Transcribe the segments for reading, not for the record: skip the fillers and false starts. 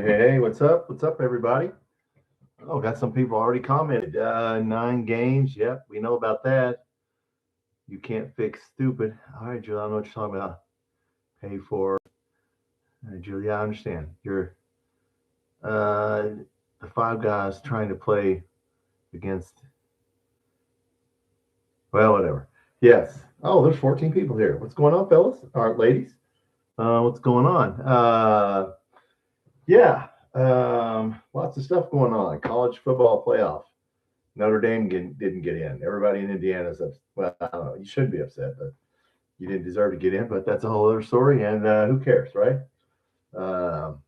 Hey, what's up? What's up, everybody? Oh, got some people already commented. 9 games. Yep, we know about that. You can't fix stupid. All right, Julie, I know what you're talking about. Pay for. All right, Julie, I understand. You're uh, the five guys trying to play against. Well, whatever. Yes. Oh, there's 14 people here. What's going on, fellas? All right, ladies. What's going on? Yeah. Lots of stuff going on. College football playoff. Notre Dame didn't get in. Everybody in Indiana's upset. Well, I don't know. You should be upset, but you didn't deserve to get in. But that's a whole other story, and who cares, right? Um,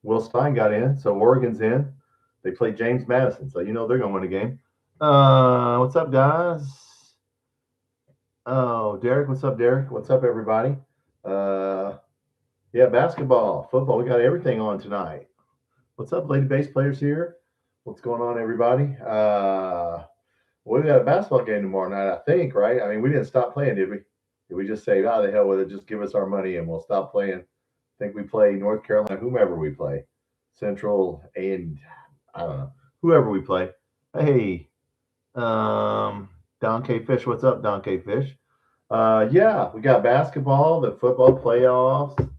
Will Stein got in, so Oregon's in. They played James Madison, so you know they're going to win a game. What's up, guys? Oh, Derek, what's up, Derek? What's up, everybody? Uh, yeah, basketball, football. We got everything on tonight. What's up, lady bass players here? What's going on, everybody? We got a basketball game tomorrow night, I think, right? I mean, we didn't stop playing, did we? Did we just say, oh, the hell with it, just give us our money and we'll stop playing? I think we play North Carolina, whomever we play, Central, and I don't know, whoever we play. Hey, Don K. Fish, what's up, Don K. Fish? Yeah, we got basketball, the football playoffs.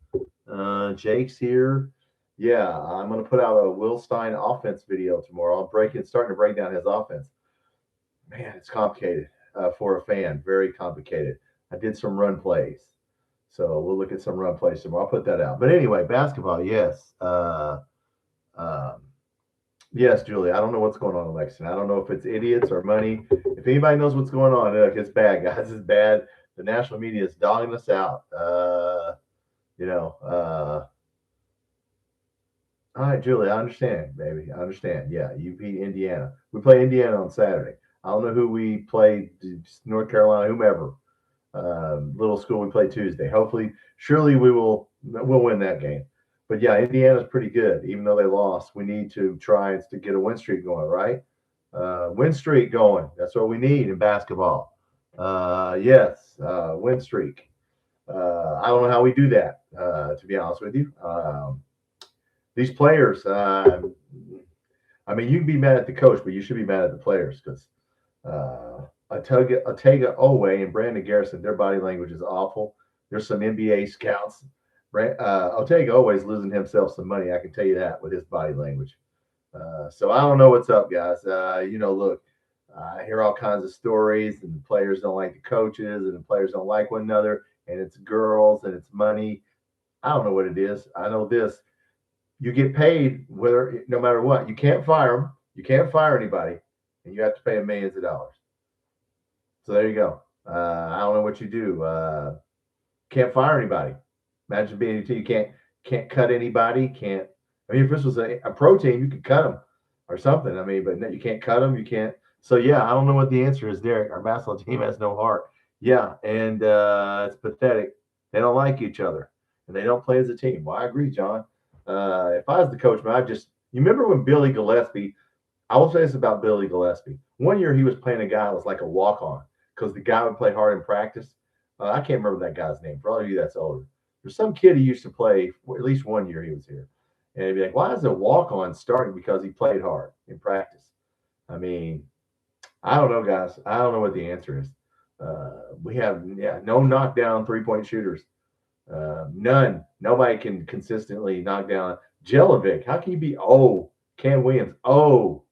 Jake's here. Yeah, I'm going to put out a Will Stein offense video tomorrow. Starting to break down his offense. Man, it's complicated for a fan. Very complicated. I did some run plays. So we'll look at some run plays tomorrow. I'll put that out. But anyway, basketball, yes. Um, yes, Julie. I don't know what's going on in Lexington. I don't know if it's idiots or money. If anybody knows what's going on, look, it's bad, guys. It's bad. The national media is dogging us out. All right, Julie, I understand, baby. I understand. Yeah, you beat Indiana. We play Indiana on Saturday. I don't know who we play, North Carolina, whomever. Little school we play Tuesday. Hopefully, surely we'll win that game. But yeah, Indiana's pretty good, even though they lost. We need to try to get a win streak going, right? Win streak going. That's what we need in basketball. Yes, win streak. I don't know how we do that, to be honest with you. These players, I mean, you can be mad at the coach, but you should be mad at the players because Otega Owe and Brandon Garrison, their body language is awful. There's some NBA scouts. Otega Owe is losing himself some money. I can tell you that with his body language. So I don't know what's up, guys. Look, I hear all kinds of stories, and the players don't like the coaches, and the players don't like one another, and it's girls and it's money. I don't know what it is. I know this. You get paid no matter what. You can't fire them. You can't fire anybody, and you have to pay them millions of dollars. So there you go. I don't know what you do. Can't fire anybody. Imagine being a team. You can't cut anybody. Can't. I mean, if this was a pro team, you could cut them or something. I mean, but no, you can't cut them. You can't. So yeah, I don't know what the answer is, Derek. Our basketball team has no heart. Yeah, and it's pathetic. They don't like each other, and they don't play as a team. Well, I agree, John. If I was the coach, man, you remember when Billy Gillespie, I will say this about Billy Gillespie. One year he was playing a guy that was like a walk-on because the guy would play hard in practice. I can't remember that guy's name. For all of you that's older. There's some kid he used to play, at least one year he was here. And he'd be like, why is a walk-on starting? Because he played hard in practice. I mean, I don't know, guys. I don't know what the answer is. We have no knockdown three-point shooters. None. Nobody can consistently knock down Jelovic. How can you be Cam Williams? Oh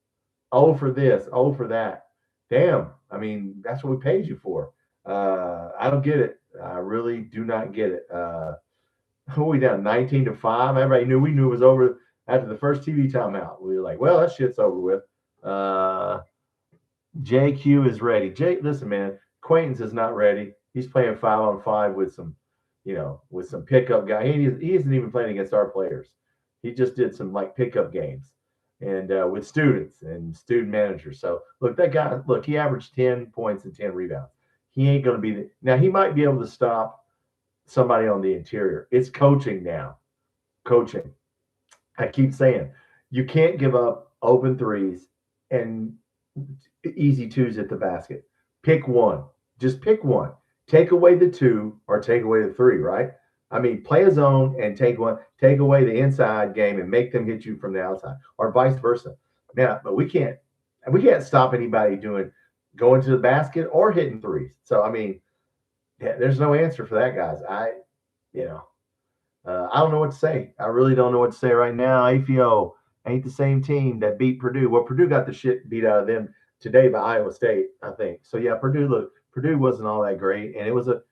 for this, for that. Damn. I mean, that's what we paid you for. I don't get it. I really do not get it. Who are we down 19-5? Everybody we knew it was over after the first TV timeout. We were like, well, that shit's over with. JQ is ready. Listen, man, Quaintance is not ready. He's playing 5-on-5 with some pickup guy. He isn't even playing against our players. He just did some like pickup games and with students and student managers. So look, that guy, he averaged 10 points and 10 rebounds. He ain't going to be now. He might be able to stop somebody on the interior. It's coaching now. Coaching. I keep saying you can't give up open threes and easy twos at the basket. Pick one. Just pick one. Take away the two or take away the three, right? I mean, play a zone and take away the inside game and make them hit you from the outside, or vice versa. Now, but we can't stop anybody going to the basket or hitting threes. So I mean, yeah, there's no answer for that, guys. You know, I don't know what to say. I really don't know what to say right now. AFIO ain't the same team that beat Purdue. Well, Purdue got the shit beat out of them today by Iowa State, I think. So yeah, Purdue wasn't all that great, and it was an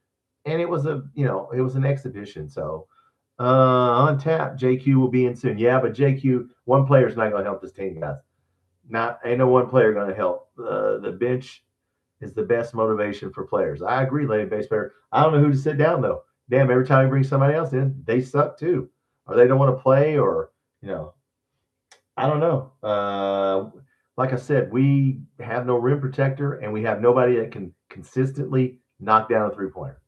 exhibition. So on tap, JQ will be in soon. Yeah, but JQ, one player's not going to help this team, guys. Ain't no one player going to help. The bench is the best motivation for players. I agree, Lady Base Player. I don't know who to sit down though. Damn, every time you bring somebody else in, they suck too, or they don't want to play, or I don't know. Like I said, we have no rim protector, and we have nobody that can consistently knock down a 3-pointer.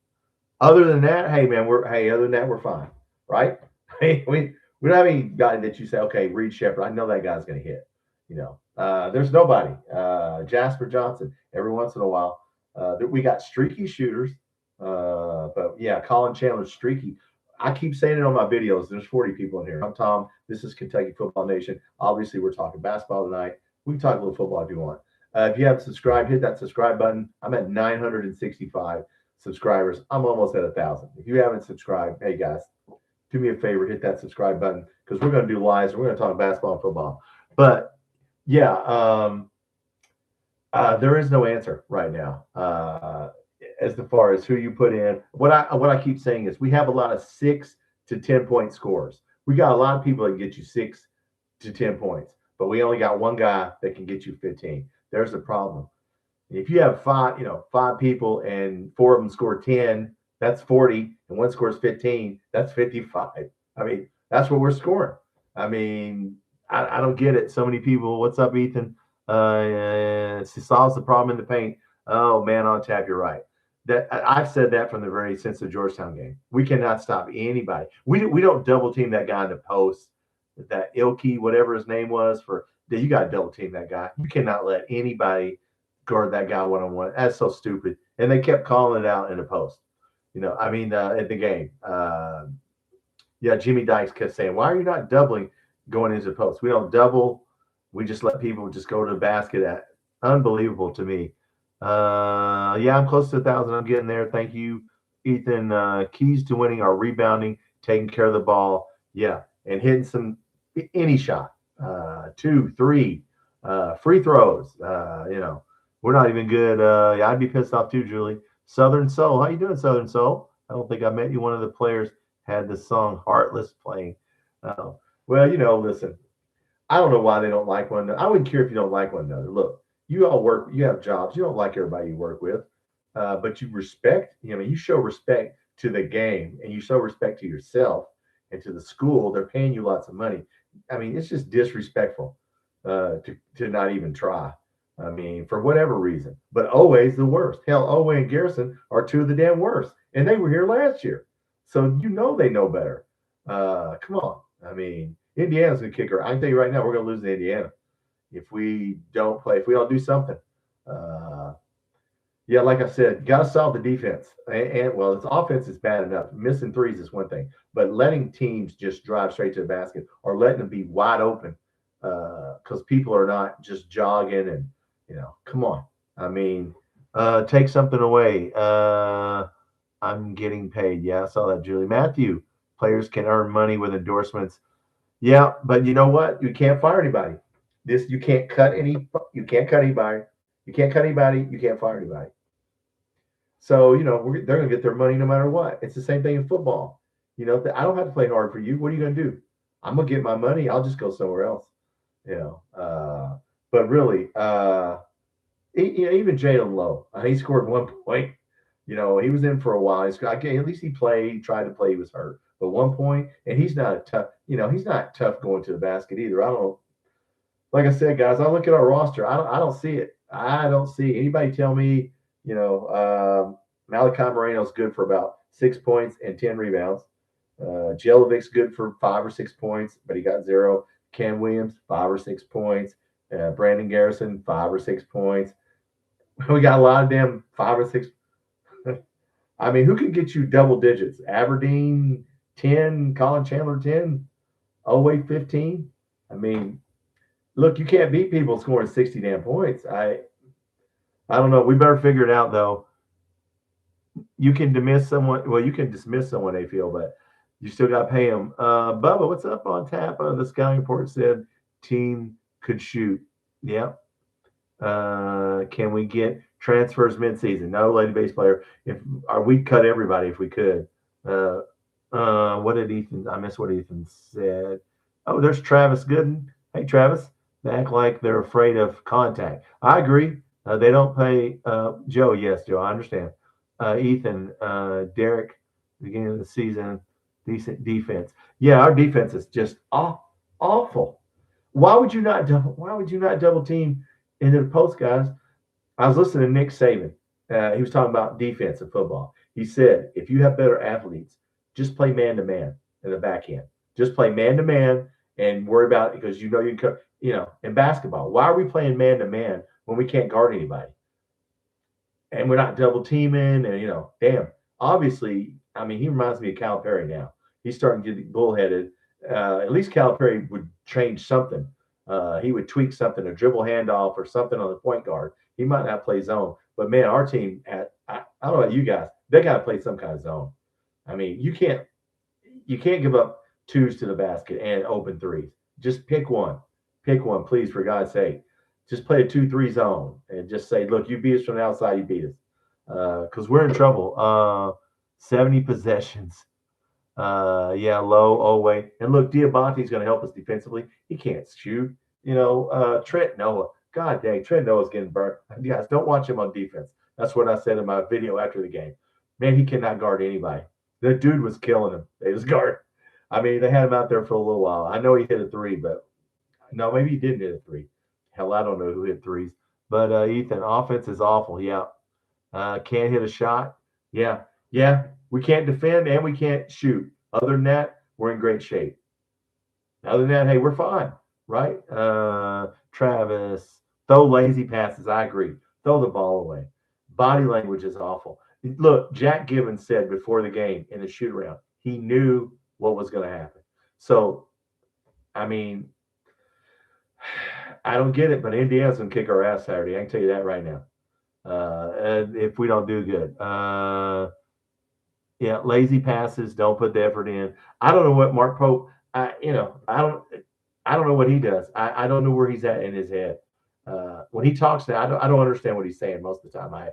Other than that, we're fine, right? we don't have any guy that you say, okay, Reed Shepard, I know that guy's going to hit. There's nobody. Jasper Johnson, every once in a while. We got streaky shooters, but yeah, Colin Chandler's streaky. I keep saying it on my videos. There's 40 people in here. I'm Tom. This is Kentucky Football Nation. Obviously, we're talking basketball tonight. We can talk a little football if you want. If you haven't subscribed, hit that subscribe button. I'm at 965 subscribers. I'm almost at 1,000. If you haven't subscribed, hey guys, do me a favor, hit that subscribe button, because we're going to do lives. We're going to talk basketball and football. But yeah, there is no answer right now as far as who you put in. What I keep saying is we have a lot of 6 to 10 point scores. We got a lot of people that can get you 6 to 10 points, but we only got one guy that can get you 15. There's the problem. If you have five people and 4 of them score 10, that's 40, and one scores 15, that's 55. I mean, that's what we're scoring. I mean, I don't get it. So many people. What's up, Ethan? She solves the problem in the paint. Oh man, on tap, you're right. That I've said that since the Georgetown game. We cannot stop anybody. We don't double team that guy in the post. That Ilkey, whatever his name was, you got to double team that guy. You cannot let anybody guard that guy one-on-one. That's so stupid. And they kept calling it out in the post. In the game. Jimmy Dykes kept saying, "Why are you not doubling going into the post?" We don't double. We just let people just go to the basket. Unbelievable to me. I'm close to 1,000. I'm getting there. Thank you, Ethan. Keys to winning are rebounding, taking care of the ball. Yeah, and hitting any shot. 2, 3, free throws. We're not even good. I'd be pissed off too, Julie. Southern Soul. How you doing, Southern Soul? I don't think I met you. One of the players had the song Heartless playing. Listen, I don't know why they don't like one another. I wouldn't care if you don't like one another. Look, you all work, you have jobs. You don't like everybody you work with, but you respect, you show respect to the game, and you show respect to yourself and to the school. They're paying you lots of money. I mean, it's just disrespectful to not even try. I mean, for whatever reason. But Oweh's the worst. Hell, Oweh and Garrison are 2 of the damn worst. And they were here last year. So they know better. Come on. I mean, Indiana's going to kick her. I can tell you right now, we're going to lose to Indiana if we don't do something. Like I said, got to solve the defense. And its offense is bad enough. Missing threes is one thing. But letting teams just drive straight to the basket or letting them be wide open because people are not just jogging and, come on. I mean, take something away. I'm getting paid. Yeah, I saw that, Julie. Matthew, players can earn money with endorsements. Yeah, but you know what? You can't fire anybody. You can't cut anybody. You can't cut anybody. You can't fire anybody. So, they're going to get their money no matter what. It's the same thing in football. I don't have to play hard for you. What are you going to do? I'm going to get my money. I'll just go somewhere else. But really, even Jalen Lowe, he scored 1 point. He was in for a while. At least he played. He tried to play. He was hurt. But 1 point, and he's not tough. He's not tough going to the basket either. I don't. Like I said, guys, I look at our roster. I don't see it. I don't see anybody tell me. Malachi Moreno's good for about 6 points and 10 rebounds. Jelovic's good for 5 or 6 points, but he got 0. Cam Williams, 5 or 6 points. Brandon Garrison, 5 or 6 points. We got a lot of them 5 or 6. I mean, who can get you double digits? Aberdeen, 10, Colin Chandler 10, Oway 15. I mean, look, you can't beat people scoring 60 damn points. I don't know. We better figure it out though. You can dismiss someone. Well, you can dismiss someone they feel, but you still got to pay them. Bubba, what's up on tap? The scouting report said team could shoot. Yep. Can we get transfers midseason? No, lady base player. We'd cut everybody if we could. What did Ethan? I missed what Ethan said. Oh, there's Travis Gooden. Hey, Travis. They act like they're afraid of contact. I agree. They don't pay. Joe, yes, Joe, I understand. Ethan, Derek, beginning of the season, decent defense. Yeah, our defense is just awful. Why would you not double team into the post, guys? I was listening to Nick Saban. He was talking about defense in football. He said, if you have better athletes, just play man to man in the back end. Just play man to man and worry about it because you can. In basketball, why are we playing man to man when we can't guard anybody? And we're not double teaming, and damn. Obviously, I mean, he reminds me of Calipari now. He's starting to get bullheaded. At least Calipari would change something. He would tweak something, a dribble handoff or something on the point guard. He might not play zone, but man, our team I don't know about you guys. They got to play some kind of zone. I mean, you can't give up twos to the basket and open threes. Just pick one. Pick one, please, for God's sake. Just play a 2-3 zone and just say, look, you beat us from the outside, you beat us. Because we're in trouble. 70 possessions. Low, Oway. And look, Diabante's going to help us defensively. He can't shoot. Trent Noah. God dang, Trent Noah's getting burnt. You guys, don't watch him on defense. That's what I said in my video after the game. Man, he cannot guard anybody. The dude was killing him. They was guard. I mean, they had him out there for a little while. I know he hit a three, but no, maybe he didn't hit a three. Hell, I don't know who hit threes. But Ethan, offense is awful. Yeah. Can't hit a shot. Yeah. We can't defend and we can't shoot. Other than that, we're in great shape. Other than that, hey, we're fine, right? Travis, throw lazy passes. I agree. Throw the ball away. Body language is awful. Look, Jack Gibbons said before the game in the shoot around, he knew what was going to happen. So, I mean, I don't get it, but Indiana's going to kick our ass Saturday. I can tell you that right now. If we don't do good. Lazy passes, don't put the effort in. I don't know what Mark Pope, I don't know what he does. I don't know where he's at in his head. When he talks now, I don't understand what he's saying most of the time.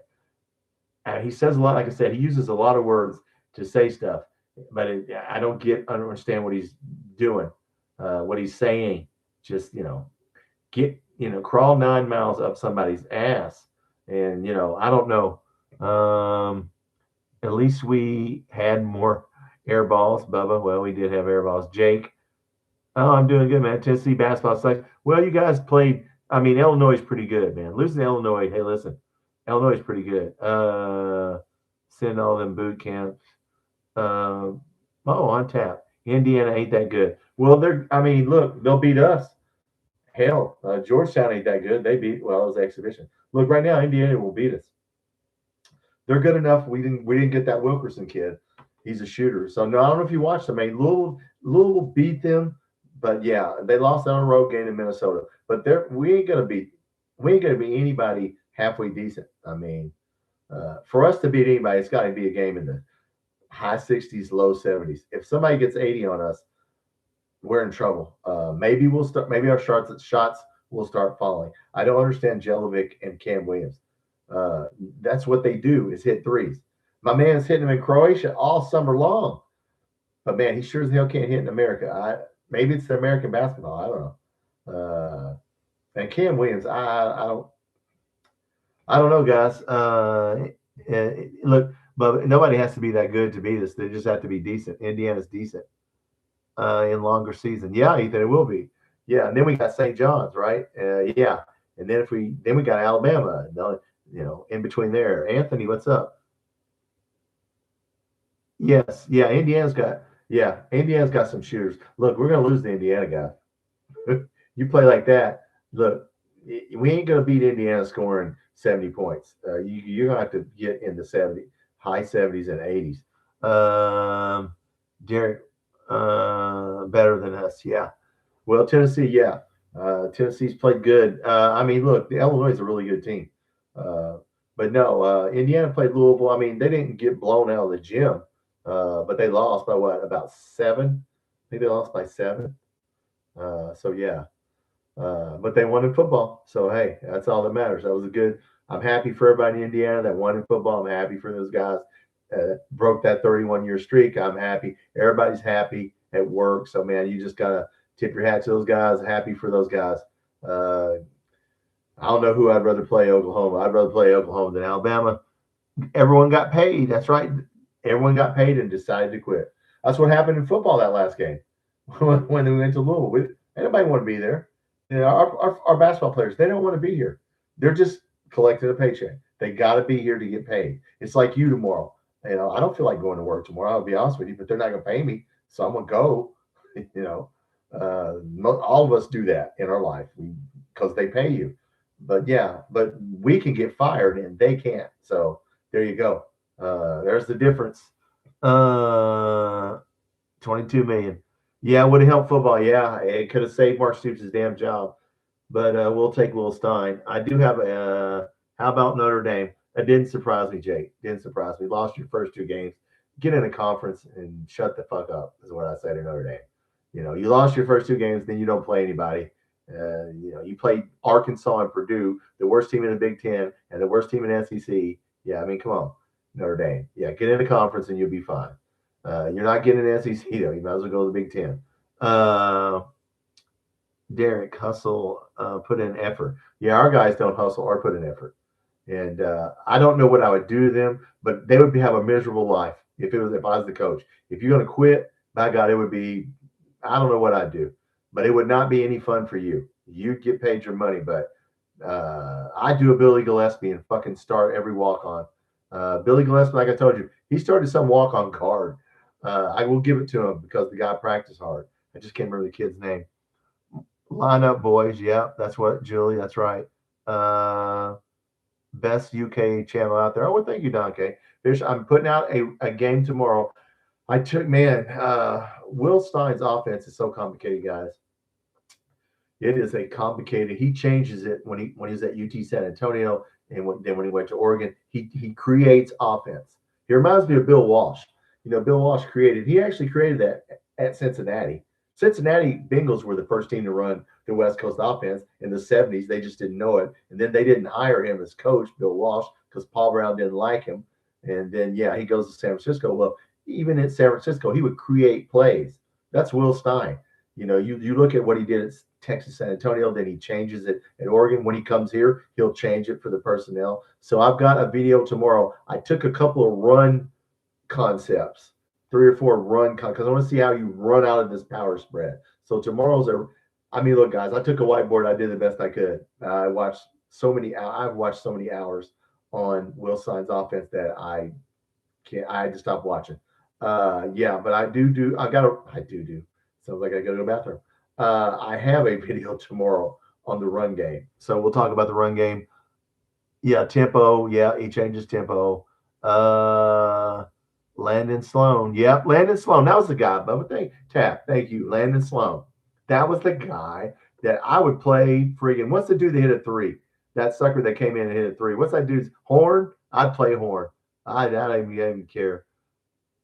He says a lot, like I said, he uses a lot of words to say stuff, but I don't understand what he's doing, what he's saying. Just, crawl 9 miles up somebody's ass. And, I don't know. At least we had more air balls, Bubba. Well, we did have air balls. Jake. Oh, I'm doing good, man. Tennessee basketball. Like, well, you guys played. I mean, Illinois is pretty good, man. Losing to Illinois. Hey, listen, Illinois is pretty good. Send all them boot camps. On tap. Indiana ain't that good. Well, look, they'll beat us. Hell, Georgetown ain't that good. It was exhibition. Look, right now, Indiana will beat us. They're good enough. We didn't get that Wilkerson kid. He's a shooter. So no, I don't know if you watched them. I mean, Louisville beat them, but yeah, they lost on a road game in Minnesota. But we ain't gonna beat anybody halfway decent. I mean, for us to beat anybody, it's got to be a game in the high 60s, low 70s. If somebody gets 80 on us, we're in trouble. Maybe we'll start. Maybe our shots will start falling. I don't understand Jelovic and Cam Williams. That's what they do is hit threes. My man's hitting them in Croatia all summer long, but man, he sure as hell can't hit in America. Maybe it's the American basketball. I don't know. And Cam Williams, I don't know, guys. Look, but nobody has to be that good to beat us. They just have to be decent. Indiana's decent in longer season. Yeah, Ethan, it will be. Yeah, and then we got St. John's, right? Yeah, and then we got Alabama. In between there. Anthony, what's up? Yes. Yeah, Indiana's got some shooters. Look, we're going to lose the Indiana guy. You play like that, look, we ain't going to beat Indiana scoring 70 points. You're going to have to get in the high 70s and 80s. Derek, better than us. Yeah. Well, Tennessee, yeah. Tennessee's played good. I mean, look, the Illinois is a really good team. Uh, but no, Indiana played Louisville. I mean, they didn't get blown out of the gym, but they lost by what, about 7? I think they lost by 7. So yeah, but they won in football. So hey, that's all that matters. That was a good. I'm happy for everybody in Indiana that won in football. I'm happy for those guys broke that 31-year streak. I'm happy. Everybody's happy at work. So man, you just gotta tip your hat to those guys. Happy for those guys. Uh, I don't know who I'd rather play Oklahoma. I'd rather play Oklahoma than Alabama. Everyone got paid. That's right. Everyone got paid and decided to quit. That's what happened in football that last game when we went to Louisville. Anybody want to be there? You know, our basketball players, they don't want to be here. They're just collecting a paycheck. They got to be here to get paid. It's like you tomorrow. You know, I don't feel like going to work tomorrow. I'll be honest with you, but they're not going to pay me, so I'm gonna go. You know, all of us do that in our life because they pay you. But yeah, but we can get fired and they can't. So there you go. There's the difference. 22 million. Yeah, would have helped football. Yeah, it could have saved Mark Stoops' damn job. But we'll take Will Stein. I do have a. How about Notre Dame? It didn't surprise me, Jake. Didn't surprise me. Lost your first 2 games. Get in a conference and shut the fuck up. Is what I say to Notre Dame. You know, you lost your first 2 games, then you don't play anybody. You know, you played Arkansas and Purdue, the worst team in the Big Ten and the worst team in SEC. Yeah, I mean, come on, Notre Dame. Yeah, get in a conference and you'll be fine. You're not getting an SEC though. You might as well go to the Big Ten. Derek, hustle, put in effort. Yeah, our guys don't hustle or put in effort. And I don't know what I would do to them, but they would have a miserable life if I was the coach. If you're going to quit, by God, it would be. I don't know what I'd do, but it would not be any fun for you. You'd get paid your money, but I'd do a Billy Gillespie and fucking start every walk on. Billy Gillespie, like I told you, he started some walk on guard. I will give it to him because the guy practiced hard. I just can't remember the kid's name. Line up, boys. Yeah, that's what, Julie. That's right. Best UK channel out there. Oh, well, thank you, Don K. Fish, I'm putting out a game tomorrow. I took, man, Will Stein's offense is so complicated, guys. It is a complicated. He changes it when he was at UT San Antonio, and then when he went to Oregon, he creates offense. He reminds me of Bill Walsh. You know, Bill Walsh he actually created that at Cincinnati. Cincinnati Bengals were the first team to run the West Coast offense in the 70s. They just didn't know it. And then they didn't hire him as coach, Bill Walsh, because Paul Brown didn't like him. And then, yeah, he goes to San Francisco. Well, even in San Francisco, he would create plays. That's Will Stein. You know, you look at what he did at Texas San Antonio, then he changes it at Oregon. When he comes here, he'll change it for the personnel. So I've got a video tomorrow. I took a couple of run concepts, 3 or 4 run because I want to see how you run out of this power spread. So tomorrow's look, guys, I took a whiteboard. I did the best I could. I've watched so many hours on Will Stein's offense that I had to stop watching. Yeah, but I do. Sounds like I got to go to the bathroom. I have a video tomorrow on the run game. So we'll talk about the run game. Yeah, tempo. Yeah, he changes tempo. Landon Sloan. Yep, Landon Sloan. That was the guy. Bubba, thank you. Landon Sloan. That was the guy that I would play friggin'. What's the dude that hit a 3? That sucker that came in and hit a 3. What's that dude's horn? I'd play horn. I didn't even care.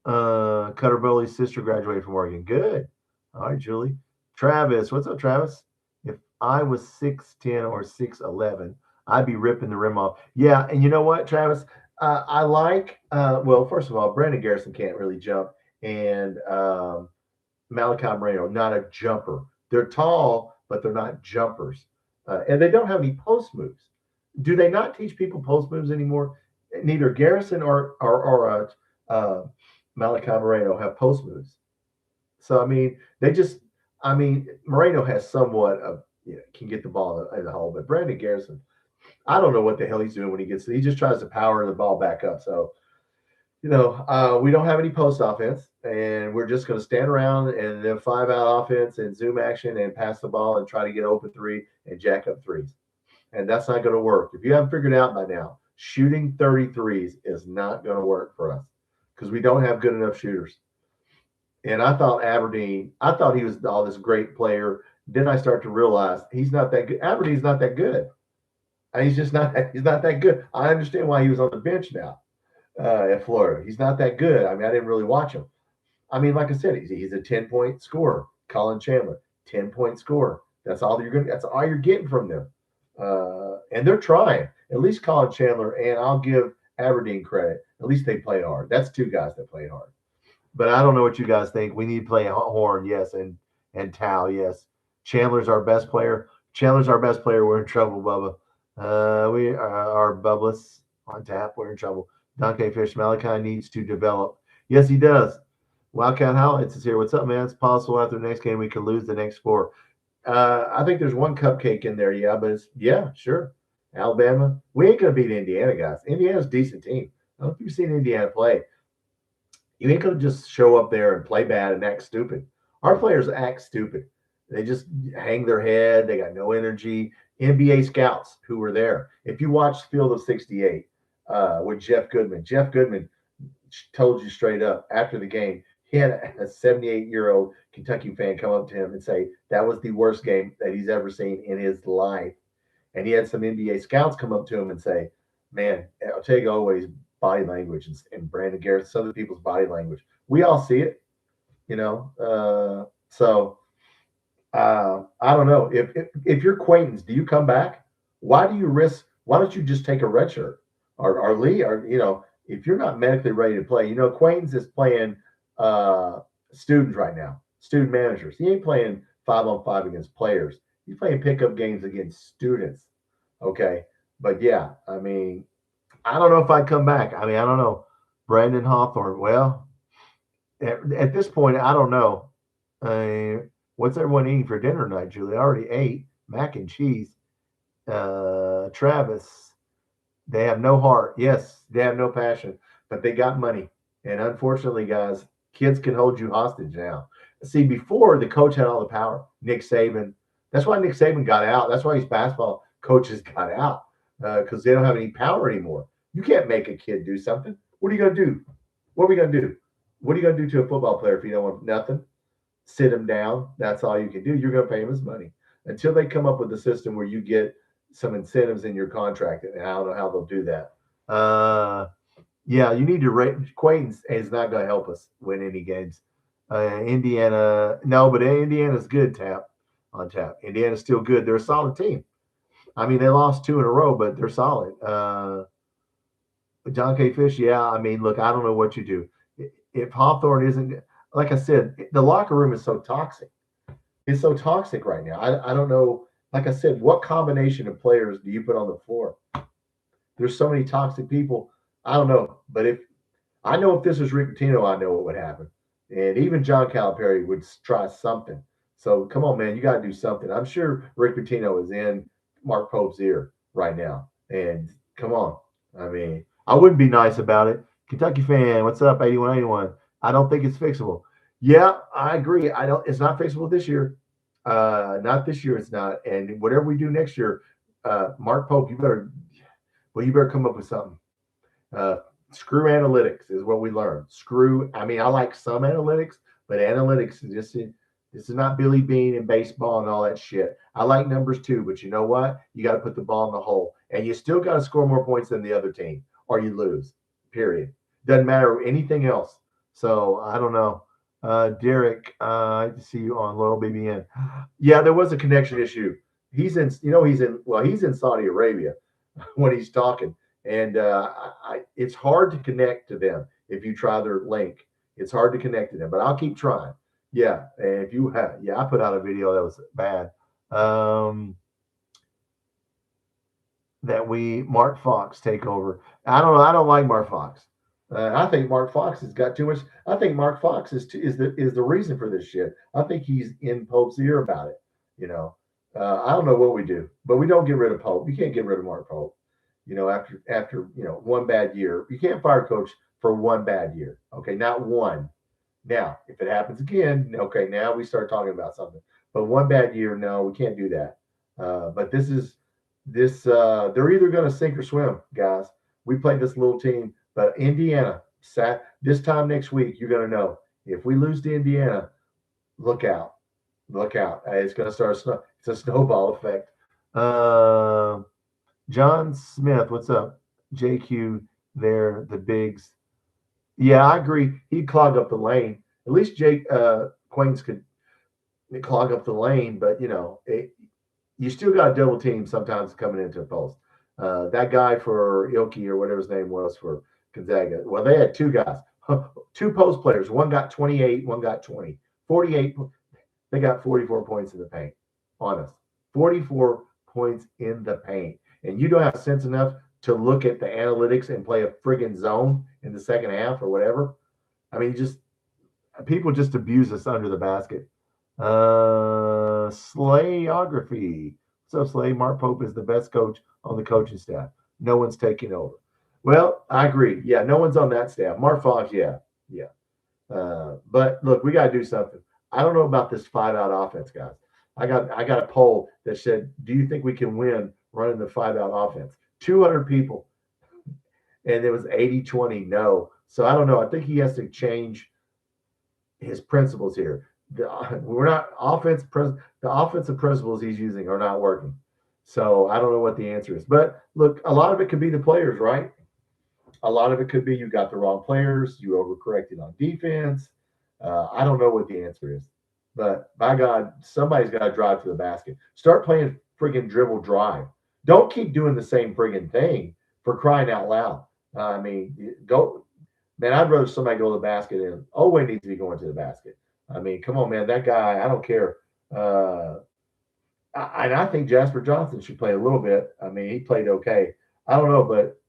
Cutter Bowley's sister graduated from Oregon. Good. All right, Julie. Travis. What's up, Travis? If I was 6'10 or 6'11, I'd be ripping the rim off. Yeah, and you know what, Travis? I like, well, first of all, Brandon Garrison can't really jump, and Malachi Moreno, not a jumper. They're tall, but they're not jumpers. And they don't have any post moves. Do they not teach people post moves anymore? Neither Garrison or Malachi Moreno have post moves. So, I mean, Moreno has somewhat of, can get the ball in the hole, but Brandon Garrison, I don't know what the hell he's doing when he gets. He just tries to power the ball back up. So, we don't have any post offense, and we're just going to stand around and then 5-out offense and zoom action and pass the ball and try to get open 3 and jack up 3s. And that's not going to work. If you haven't figured it out by now, shooting 33s is not going to work for us because we don't have good enough shooters. And I thought Aberdeen, I thought he was all this great player. Then I start to realize he's not that good. Aberdeen's not that good. He's just not. He's not that good. I understand why he was on the bench now at Florida. He's not that good. I mean, I didn't really watch him. I mean, like I said, he's a 10-point scorer. Colin Chandler, 10-point scorer. That's all you're going. That's all you're getting from them. And they're trying. At least Colin Chandler, and I'll give Aberdeen credit. At least they play hard. That's two guys that play hard. But I don't know what you guys think. We need to play Horn, yes, and Tao, yes. Chandler's our best player. Chandler's our best player. We're in trouble, Bubba. We are Bubbless on tap. We're in trouble. Donkey Fish Malachi needs to develop. Yes, he does. Wildcat Highlights is here. What's up, man? It's possible after the next game we could lose the next 4. I think there's one cupcake in there, yeah, but yeah, sure. Alabama. We ain't gonna beat Indiana, guys. Indiana's a decent team. I don't know if you've seen Indiana play. You ain't gonna just show up there and play bad and act stupid. Our players act stupid. They just hang their head. They got no energy. NBA scouts who were there. If you watched Field of 68 with Jeff Goodman told you straight up after the game, he had a 78-year-old Kentucky fan come up to him and say that was the worst game that he's ever seen in his life. And he had some NBA scouts come up to him and say, man, I'll tell you always body language and Brandon Garrett's other people's body language. We all see it, you know. I don't know. If you're Quaintance, do you come back? Why do you risk? Why don't you just take a red shirt or Lee? Or, you know, if you're not medically ready to play, you know, Quaintance is playing students right now, student managers. He ain't playing 5-on-5 against players. He's playing pickup games against students. Okay. But yeah, I mean, I don't know if I'd come back. I mean, I don't know. Brandon Hawthorne. Well, at this point, I don't know. What's everyone eating for dinner tonight, Julie? I already ate mac and cheese. Travis, they have no heart. Yes, they have no passion, but they got money. And unfortunately, guys, kids can hold you hostage now. See, before the coach had all the power, Nick Saban. That's why Nick Saban got out. That's why these basketball coaches got out because they don't have any power anymore. You can't make a kid do something. What are you going to do? What are we going to do? What are you going to do to a football player if you don't want nothing? Sit him down. That's all you can do. You're going to pay him his money until they come up with a system where you get some incentives in your contract. And I don't know how they'll do that. Yeah, you need to rate. Quaintance is not going to help us win any games. Indiana, no, but Indiana's good. On tap. Indiana's still good. They're a solid team. I mean, they lost 2 in a row, but they're solid. John K. Fish, yeah. I mean, look, I don't know what you do. If Hawthorne isn't, like I said, the locker room is so toxic. It's so toxic right now. I don't know. Like I said, what combination of players do you put on the floor? There's so many toxic people. I don't know. But if this was Rick Pitino, I know what would happen. And even John Calipari would try something. So come on, man, you got to do something. I'm sure Rick Pitino is in Mark Pope's ear right now. And come on. I mean, I wouldn't be nice about it. Kentucky fan, what's up? 8181. I don't think it's fixable. Yeah, I agree. It's not fixable this year. Not this year. It's not. And whatever we do next year, Mark Pope, you better come up with something. Screw analytics is what we learned. I mean, I like some analytics, but analytics is just this is not Billy Bean and baseball and all that shit. I like numbers too, but you know what? You got to put the ball in the hole, and you still got to score more points than the other team, or you lose. Period. Doesn't matter anything else. So I don't know. Derek, I see you on Loyal BBN. Yeah, there was a connection issue. He's in Saudi Arabia when he's talking, and it's hard to connect to them if you try their link. It's hard to connect to them, but I'll keep trying. Yeah, and if you have, I put out a video that was bad. That Mark Fox take over. I don't know. I don't like Mark Fox. I think Mark Fox has got too much. I think Mark Fox is the reason for this shit. I think he's in Pope's ear about it. You know, I don't know what we do, but we don't get rid of Pope. You can't get rid of Mark Pope. You know, after one bad year, you can't fire a coach for one bad year. Okay, not one. Now, if it happens again, okay, now we start talking about something. But one bad year, no, we can't do that. But they're either going to sink or swim, guys. We played this little team, but Indiana, this time next week, you're going to know If we lose to Indiana, look out. Look out. It's going to start it's a snowball effect. Uh, John Smith, what's up? JQ there, the bigs. Yeah, I agree. He'd clog up the lane. At least Jake Quains could clog up the lane, but you still got a double team sometimes coming into a post. That guy for Ilke or whatever his name was for Gonzaga. Well, they had two guys, two post players. One got 28, one got 20. 48. They got 44 points in the paint on us. 44 points in the paint. And you don't have sense enough to look at the analytics and play a friggin' zone in the second half or whatever. I mean, people just abuse us under the basket. Slayography. What's up, Slay? Mark Pope is the best coach on the coaching staff. No one's taking over. Well, I agree. Yeah, no one's on that staff. Mark Fox, yeah. But look, we got to do something. I don't know about this 5-out offense, guys. I got a poll that said, do you think we can win running the 5-out offense? 200 people, and it was 80-20 no. So I don't know. I think he has to change his principles here. We're not the offensive principles he's using are not working. So I don't know what the answer is. But look, a lot of it could be the players, right? A lot of it could be you got the wrong players, you overcorrected on defense. I don't know what the answer is. But by God, somebody's got to drive to the basket. Start playing friggin' dribble drive. Don't keep doing the same friggin' thing, for crying out loud. I mean, go, man, I'd rather somebody go to the basket, and Owen needs to be going to the basket. I mean, come on, man. That guy, I don't care. And I think Jasper Johnson should play a little bit. I mean, he played okay. I don't know, but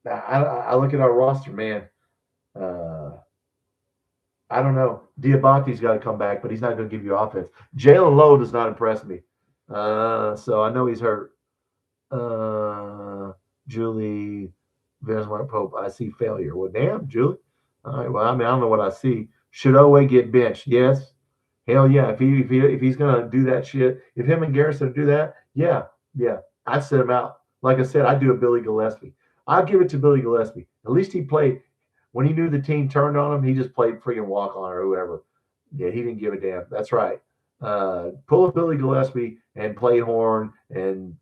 I look at our roster, man. I don't know. Diabate's got to come back, but he's not going to give you offense. Jalen Lowe does not impress me. So I know he's hurt. Julie, Vince Mark Pope, I see failure. Well, damn, Julie. All right. Well, I mean, I don't know what I see. Should Owe get benched? Yes. Hell yeah. If he's gonna do that shit, if him and Garrison do that, yeah. I'd sit him out. Like I said, I'd do a Billy Gillispie. I'd give it to Billy Gillispie. At least he played when he knew the team turned on him. He just played freaking walk on or whoever. Yeah, he didn't give a damn. That's right. Pull a Billy Gillispie and play horn and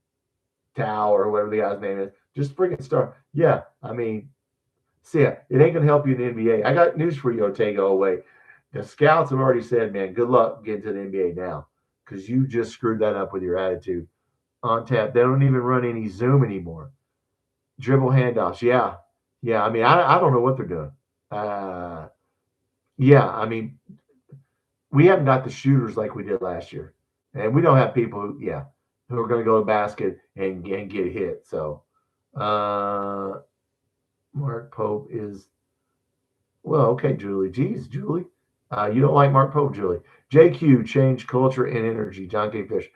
Tao or whatever the guy's name is. Just freaking start. Yeah, I mean, see, it ain't gonna help you in the NBA. I got news for you, Otego Away. The scouts have already said, man, good luck getting to the NBA now, because you just screwed that up with your attitude. On tap, they don't even run any Zoom anymore. Dribble handoffs, yeah. I mean, I don't know what they're doing. Yeah, I mean, we haven't got the shooters like we did last year, and we don't have people who are going to go to basket and get hit. So, Mark Pope is well, okay, Julie. Geez, Julie, you don't like Mark Pope, Julie. JQ change culture and energy. John K. Fish.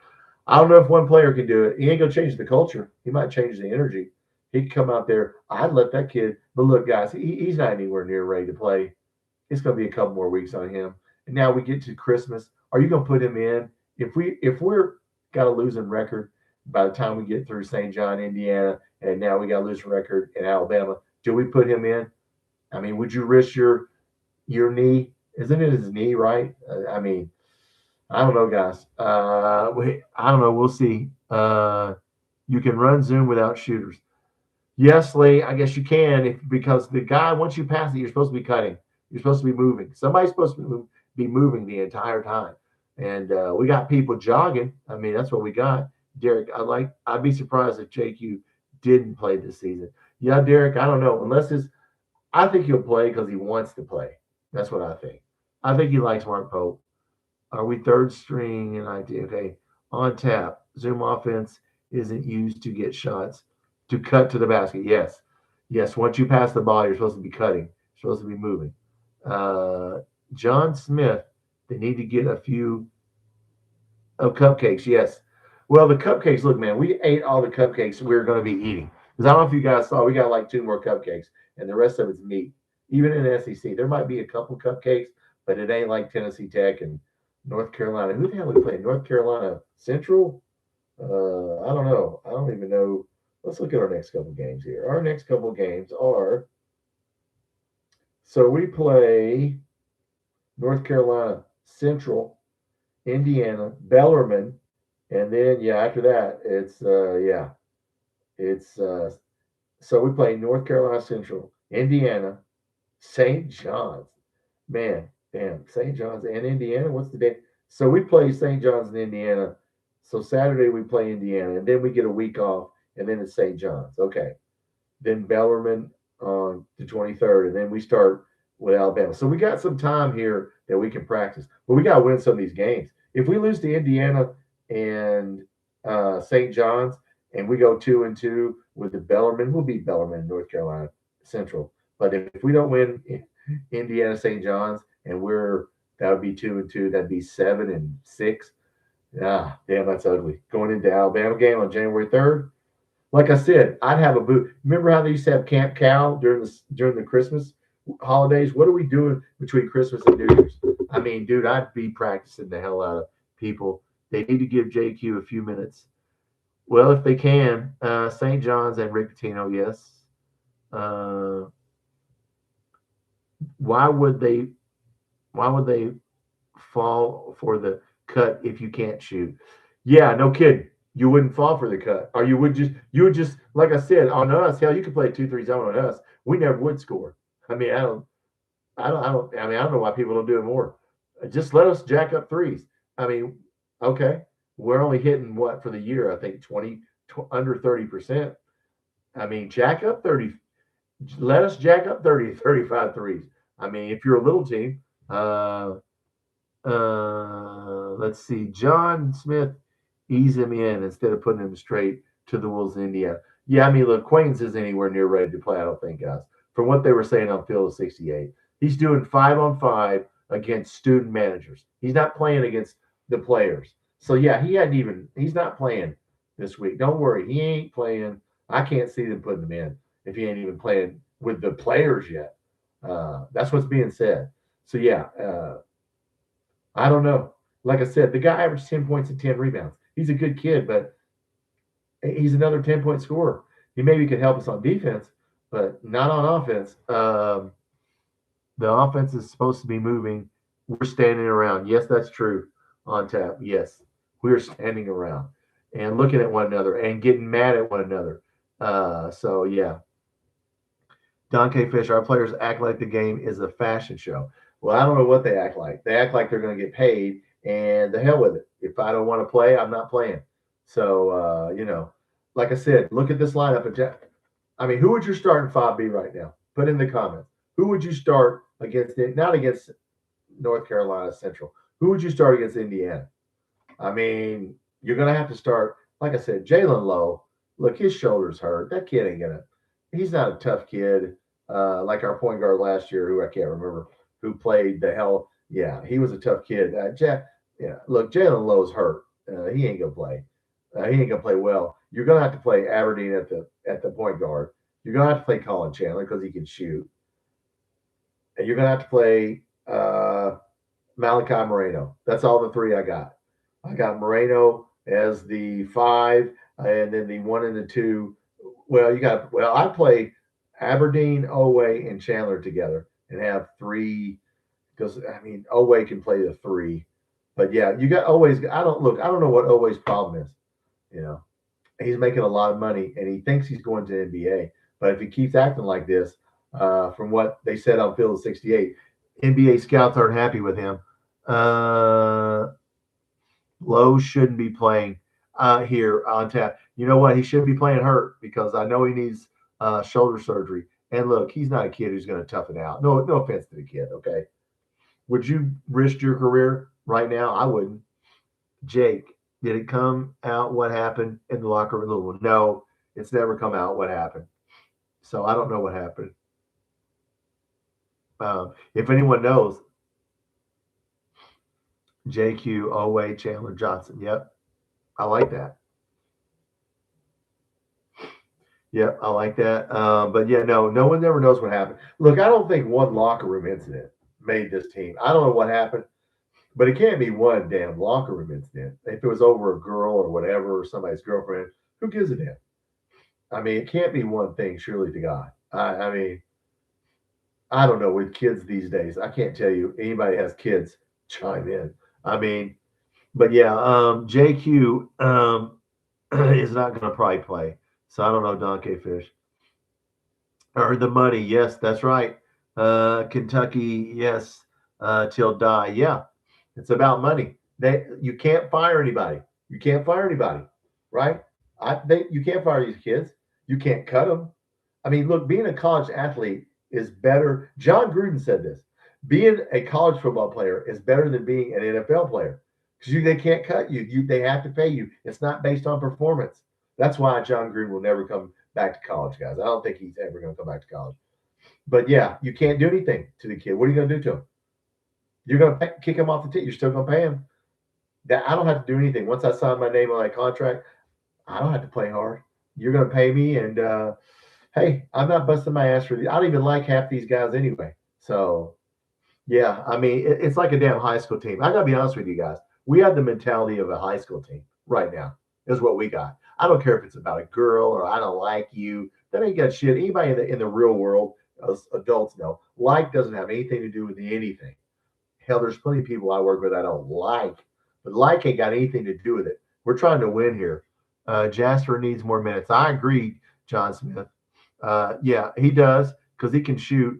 I don't know if one player can do it. He ain't gonna change the culture. He might change the energy. He could come out there. I'd let that kid. But look, guys, he's not anywhere near ready to play. It's gonna be a couple more weeks on him. And now we get to Christmas. Are you gonna put him in? If we're got a losing record by the time we get through St. John, Indiana, and now we got a losing record in Alabama, do we put him in? I mean, would you risk your knee? Isn't it his knee, right? I mean, I don't know, guys. I don't know. We'll see. You can run Zoom without shooters. Yes, Lee, I guess you can because the guy, once you pass it, you're supposed to be cutting. You're supposed to be moving. Somebody's supposed to be moving the entire time. And we got people jogging. I mean, that's what we got. Derek, I'd be surprised if JQ didn't play this season. Yeah, Derek, I don't know. I think he'll play because he wants to play. That's what I think. I think he likes Mark Pope. Are we third string and idea? Okay. On tap. Zoom offense isn't used to get shots, to cut to the basket. Yes. Once you pass the ball, you're supposed to be cutting. You're supposed to be moving. John Smith, they need to get a few of cupcakes. Yes. Well, the cupcakes, look, man, we ate all the cupcakes we were going to be eating. Because I don't know if you guys saw, we got like 2 more cupcakes, and the rest of it's meat. Even in the SEC, there might be a couple cupcakes, but it ain't like Tennessee Tech and North Carolina. Who the hell we playing? North Carolina Central? I don't know. I don't even know. Let's look at our next couple games here. Our next couple games are, so we play North Carolina Central, Indiana, Bellarmine, and then yeah, after that it's so we play North Carolina Central, Indiana, St. John's. Man, damn, St. John's and Indiana. What's the day? So we play St. John's in Indiana. So Saturday we play Indiana, and then we get a week off, and then it's St. John's. Okay. Then Bellarmine on the 23rd, and then we start with Alabama. So we got some time here that we can practice, but we got to win some of these games. If we lose to Indiana and St. John's, and we go 2-2 with the Bellarmine, we'll beat Bellarmine, North Carolina Central. But if we don't win Indiana, St. John's, and that would be 2-2, that'd be 7-6. Ah, damn, that's ugly. Going into Alabama game on January 3rd. Like I said, I'd have a boot. Remember how they used to have Camp Cow during the Christmas holidays? What are we doing between Christmas and New Year's? I mean, dude, I'd be practicing the hell out of people. They need to give JQ a few minutes. Well, if they can, St. John's and Rick Pitino, yes. Why would they fall for the cut if you can't shoot? Yeah, no kidding. You wouldn't fall for the cut, or you would just like I said on us. Hell, you could play 2-3 zone on us. We never would score. I mean, I don't know why people don't do it more. Just let us jack up threes. I mean, okay, we're only hitting what for the year? I think under 30%. I mean, jack up 30. Let us jack up 30, 35 threes. I mean, if you're a little team, let's see, John Smith ease him in instead of putting him straight to the Wolves in Indiana. Yeah, I mean, look, Quains isn't anywhere near ready to play, I don't think, guys. From what they were saying on field of 68, he's doing 5-on-5 against student managers. He's not playing against the players. So yeah, he's not playing this week. Don't worry, he ain't playing. I can't see them putting him in if he ain't even playing with the players yet. That's what's being said. So yeah, I don't know. Like I said, the guy averaged 10 points and 10 rebounds. He's a good kid, but he's another 10-point scorer. He maybe could help us on defense, but not on offense. The offense is supposed to be moving. We're standing around. Yes, that's true. On tap. Yes, we're standing around and looking at one another and getting mad at one another. So yeah. Don K. Fish, our players act like the game is a fashion show. Well, I don't know what they act like. They act like they're going to get paid, and the hell with it. If I don't want to play, I'm not playing. So, like I said, look at this lineup. I mean, who would your starting five be right now? Put in the comments. Who would you start against it? Not against North Carolina Central. Who would you start against Indiana? I mean, you're going to have to start, like I said, Jalen Lowe. Look, his shoulder's hurt. That kid ain't going to. He's not a tough kid like our point guard last year, who I can't remember, who played the hell. Yeah, he was a tough kid. Look, Jalen Lowe's hurt. He ain't gonna play. He ain't gonna play well. You're gonna have to play Aberdeen at the point guard. You're gonna have to play Colin Chandler because he can shoot. And you're gonna have to play Malachi Moreno. That's all the three I got. I got Moreno as the 5, and then the 1 and the 2. I play Aberdeen, Oweh, and Chandler together and have 3 because I mean Oweh can play the 3. But yeah, you got Oweh's. I don't know what Oweh's problem is. He's making a lot of money and he thinks he's going to NBA. But if he keeps acting like this, from what they said on Field 68, NBA scouts aren't happy with him. Lowe shouldn't be playing here on tap. You know what? He shouldn't be playing hurt because I know he needs shoulder surgery. And look, he's not a kid who's going to tough it out. No offense to the kid, okay? Would you risk your career right now? I wouldn't. Jake, did it come out what happened in the locker room? No, it's never come out what happened. So I don't know what happened. If anyone knows, JQ, Oweh, Chandler, Johnson. Yep. I like that. Yep, I like that. But yeah, no one ever knows what happened. Look, I don't think one locker room incident made this team. I don't know what happened, but it can't be one damn locker room incident. If it was over a girl or whatever, or somebody's girlfriend, who gives a damn? I mean, it can't be one thing, surely to God. I I don't know with kids these days. I can't tell you anybody has kids chime in. I mean, but yeah, JQ is not going to probably play. So I don't know, Donkey Fish. Or the money. Yes, that's right. Kentucky, yes, till die. Yeah, it's about money. You can't fire anybody. You can't fire anybody, right? You can't fire these kids. You can't cut them. I mean, look, being a college athlete is better. John Gruden said this. Being a college football player is better than being an NFL player because they can't cut you. They have to pay you. It's not based on performance. That's why John Gruden will never come back to college, guys. I don't think he's ever going to come back to college. But yeah, you can't do anything to the kid. What are you going to do to him? You're going to kick him off the team. You're still going to pay him. That I don't have to do anything. Once I sign my name on that contract, I don't have to play hard. You're going to pay me, and hey, I'm not busting my ass for these. I don't even like half these guys anyway. So yeah, I mean, it's like a damn high school team. I got to be honest with you guys. We have the mentality of a high school team right now. Is what we got. I don't care if it's about a girl or I don't like you. That ain't got shit. Anybody in the real world, as adults know, like doesn't have anything to do with anything. Hell, there's plenty of people I work with I don't like, but like ain't got anything to do with it. We're trying to win here. Jasper needs more minutes. I agree, John Smith. Yeah, he does because he can shoot.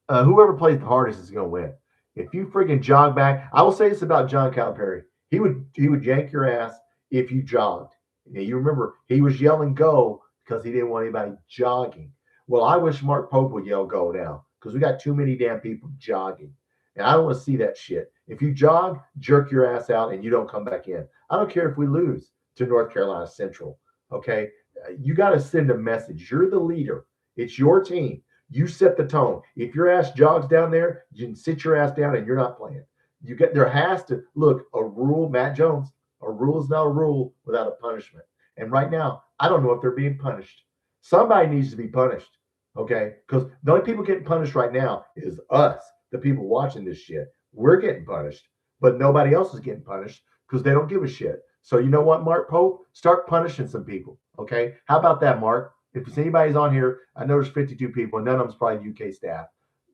Whoever plays the hardest is going to win. If you freaking jog back, I will say this about John Calipari. He would yank your ass if you jogged. You remember he was yelling go because he didn't want anybody jogging. Well, I wish Mark Pope would yell go now because we got too many damn people jogging. And I don't want to see that shit. If you jog, jerk your ass out and you don't come back in. I don't care if we lose to North Carolina Central. Okay. You got to send a message. You're the leader. It's your team. You set the tone. If your ass jogs down there, you can sit your ass down and you're not playing. There has to look a rule, Matt Jones. A rule is not a rule without a punishment. And right now, I don't know if they're being punished. Somebody needs to be punished. Okay. Because the only people getting punished right now is us, the people watching this shit. We're getting punished, but nobody else is getting punished because they don't give a shit. So you know what, Mark Pope? Start punishing some people. Okay. How about that, Mark? If anybody's on here, I know there's 52 people, and none of them's probably UK staff.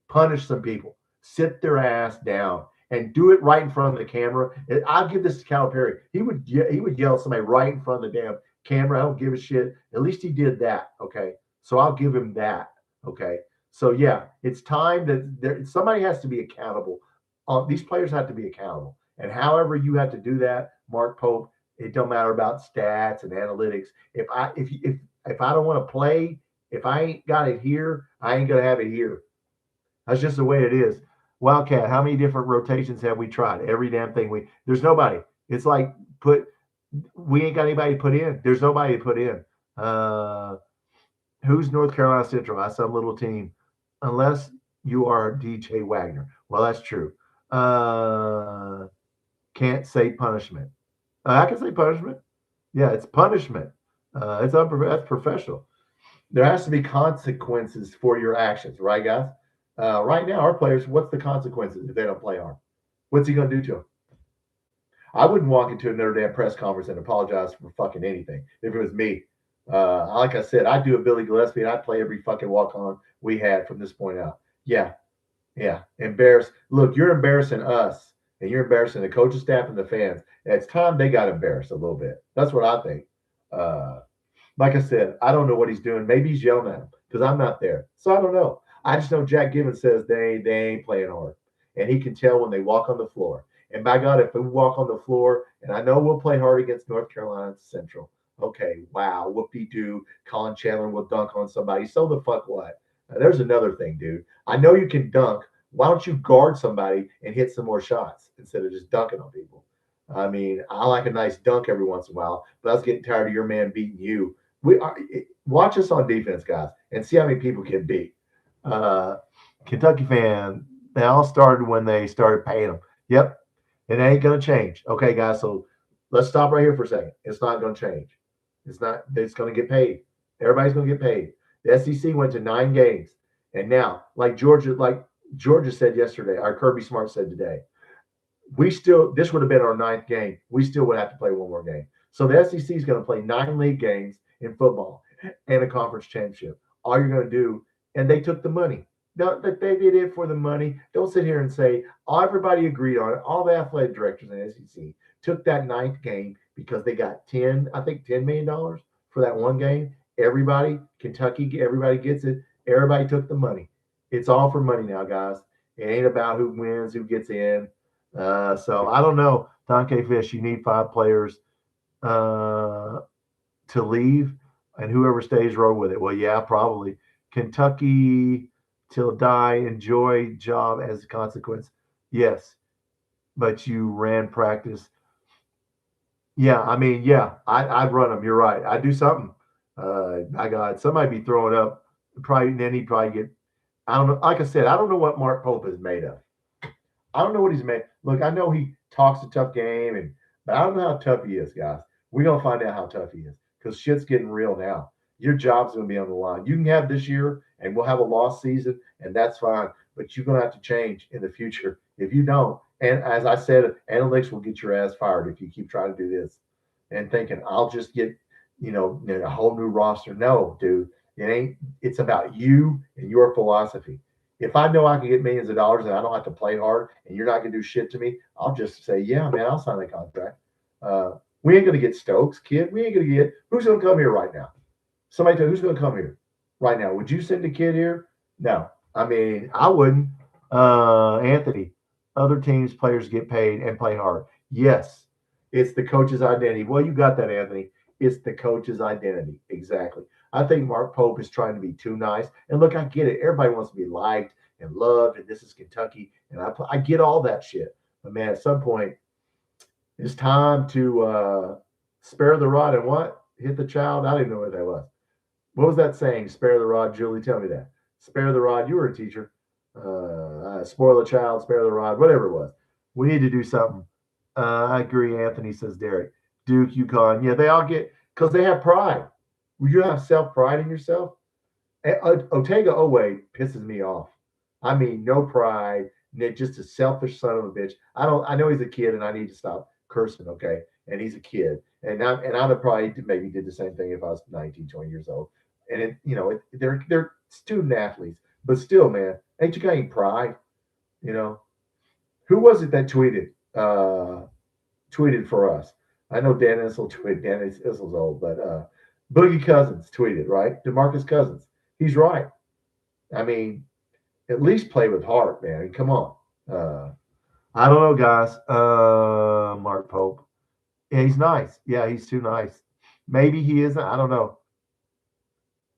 Punish some people. Sit their ass down and do it right in front of the camera. And I'll give this to Calipari. He would yell at somebody right in front of the damn camera. I don't give a shit. At least he did that. Okay. So I'll give him that. Okay. So yeah, it's time that somebody has to be accountable. These players have to be accountable. And however you have to do that, Mark Pope, it don't matter about stats and analytics. If I don't want to play, if I ain't got it here, I ain't gonna have it here. That's just the way it is. Wildcat, how many different rotations have we tried? Every damn thing there's nobody. It's like we ain't got anybody to put in. There's nobody to put in. Who's North Carolina Central? That's some little team. Unless you are DJ Wagner. Well, that's true. Can't say punishment. I can say punishment. Yeah, it's punishment. That's professional. There has to be consequences for your actions, right, guys? Right now, our players, what's the consequences if they don't play hard? What's he going to do to them? I wouldn't walk into another damn press conference and apologize for fucking anything if it was me. Like I said, I'd do a Billy Gillespie and I'd play every fucking walk-on we had from this point out. Yeah. Embarrass. Look, you're embarrassing us and you're embarrassing the coaching staff and the fans. And it's time they got embarrassed a little bit. That's what I think. Like I said, I don't know what he's doing. Maybe he's yelling at him because I'm not there. So I don't know. I just know Jack Gibbons says they ain't playing hard. And he can tell when they walk on the floor. And by God, if we walk on the floor, and I know we'll play hard against North Carolina Central. Okay, wow, whoop-de-doo. Colin Chandler will dunk on somebody. So the fuck what? Now, there's another thing, dude. I know you can dunk. Why don't you guard somebody and hit some more shots instead of just dunking on people? I mean, I like a nice dunk every once in a while, but I was getting tired of your man beating you. Watch us on defense, guys, and see how many people can beat. Kentucky fan, they all started when they started paying them. Yep, it ain't going to change. Okay, guys, so let's stop right here for a second. It's not going to change. It's going to get paid. Everybody's going to get paid. The SEC went to 9 games, and now, like Georgia said yesterday, our Kirby Smart said today, this would have been our 9th game. We still would have to play one more game. So the SEC is going to play 9 league games in football and a conference championship. All you're going to do, and they took the money. That they did it for the money. Don't sit here and say, oh, everybody agreed on it. All the athletic directors in the SEC took that ninth game because they got $10 million for that one game. Everybody, Kentucky, everybody gets it. Everybody took the money. It's all for money now, guys. It ain't about who wins, who gets in. So I don't know, Donkey Fish. You need 5 players uh, to leave, and whoever stays roll with it. Well, yeah, probably Kentucky till die. Enjoy job as a consequence. Yes, but you ran practice. Yeah, I mean, yeah, I'd run them. You're right. I'd do something. My God, somebody be throwing up. Probably then he'd probably get. I don't know. Like I said, I don't know what Mark Pope is made of. I don't know what he's made. Look, I know he talks a tough game, but I don't know how tough he is, guys. We're gonna find out how tough he is because shit's getting real now. Your job's gonna be on the line. You can have this year, and we'll have a lost season, and that's fine. But you're gonna have to change in the future. If you don't, and as I said, analytics will get your ass fired if you keep trying to do this and thinking I'll just get a whole new roster. No, dude, it ain't. It's about you and your philosophy. If I know I can get millions of dollars and I don't have to play hard and you're not going to do shit to me, I'll just say, yeah, man, I'll sign a contract. We ain't going to get Stokes, kid. We ain't going to get who's going to come here right now. Somebody tell me who's going to come here right now. Would you send a kid here? No. I mean, I wouldn't. Anthony, other teams' players get paid and play hard. Yes, it's the coach's identity. Well, you got that, Anthony. It's the coach's identity. Exactly. I think Mark Pope is trying to be too nice. And look, I get it. Everybody wants to be liked and loved, and this is Kentucky, and I get all that shit. But man, at some point, it's time to spare the rod and what? Hit the child. I didn't know what that was. What was that saying? Spare the rod, Julie. Tell me that. Spare the rod. You were a teacher. Spoil the child, spare the rod, whatever it was. We need to do something. I agree, Anthony, says Derek. Duke, UConn. Yeah, they all get, because they have pride. You have self pride in yourself. Otega Owe pisses me off. I mean, no pride, just a selfish son of a bitch. I know he's a kid and I need to stop cursing, okay? And he's a kid. And I'd have probably maybe did the same thing if I was 19, 20 years old. And they're student athletes. But still, man, ain't you got any pride? You know, who was it that tweeted for us? I know Dan Issel tweeted. Dan Issel's old, but Boogie Cousins tweeted, right? DeMarcus Cousins. He's right. I mean, at least play with heart, man. Come on. I don't know, guys. Mark Pope. Yeah, he's nice. Yeah, he's too nice. Maybe he isn't. I don't know.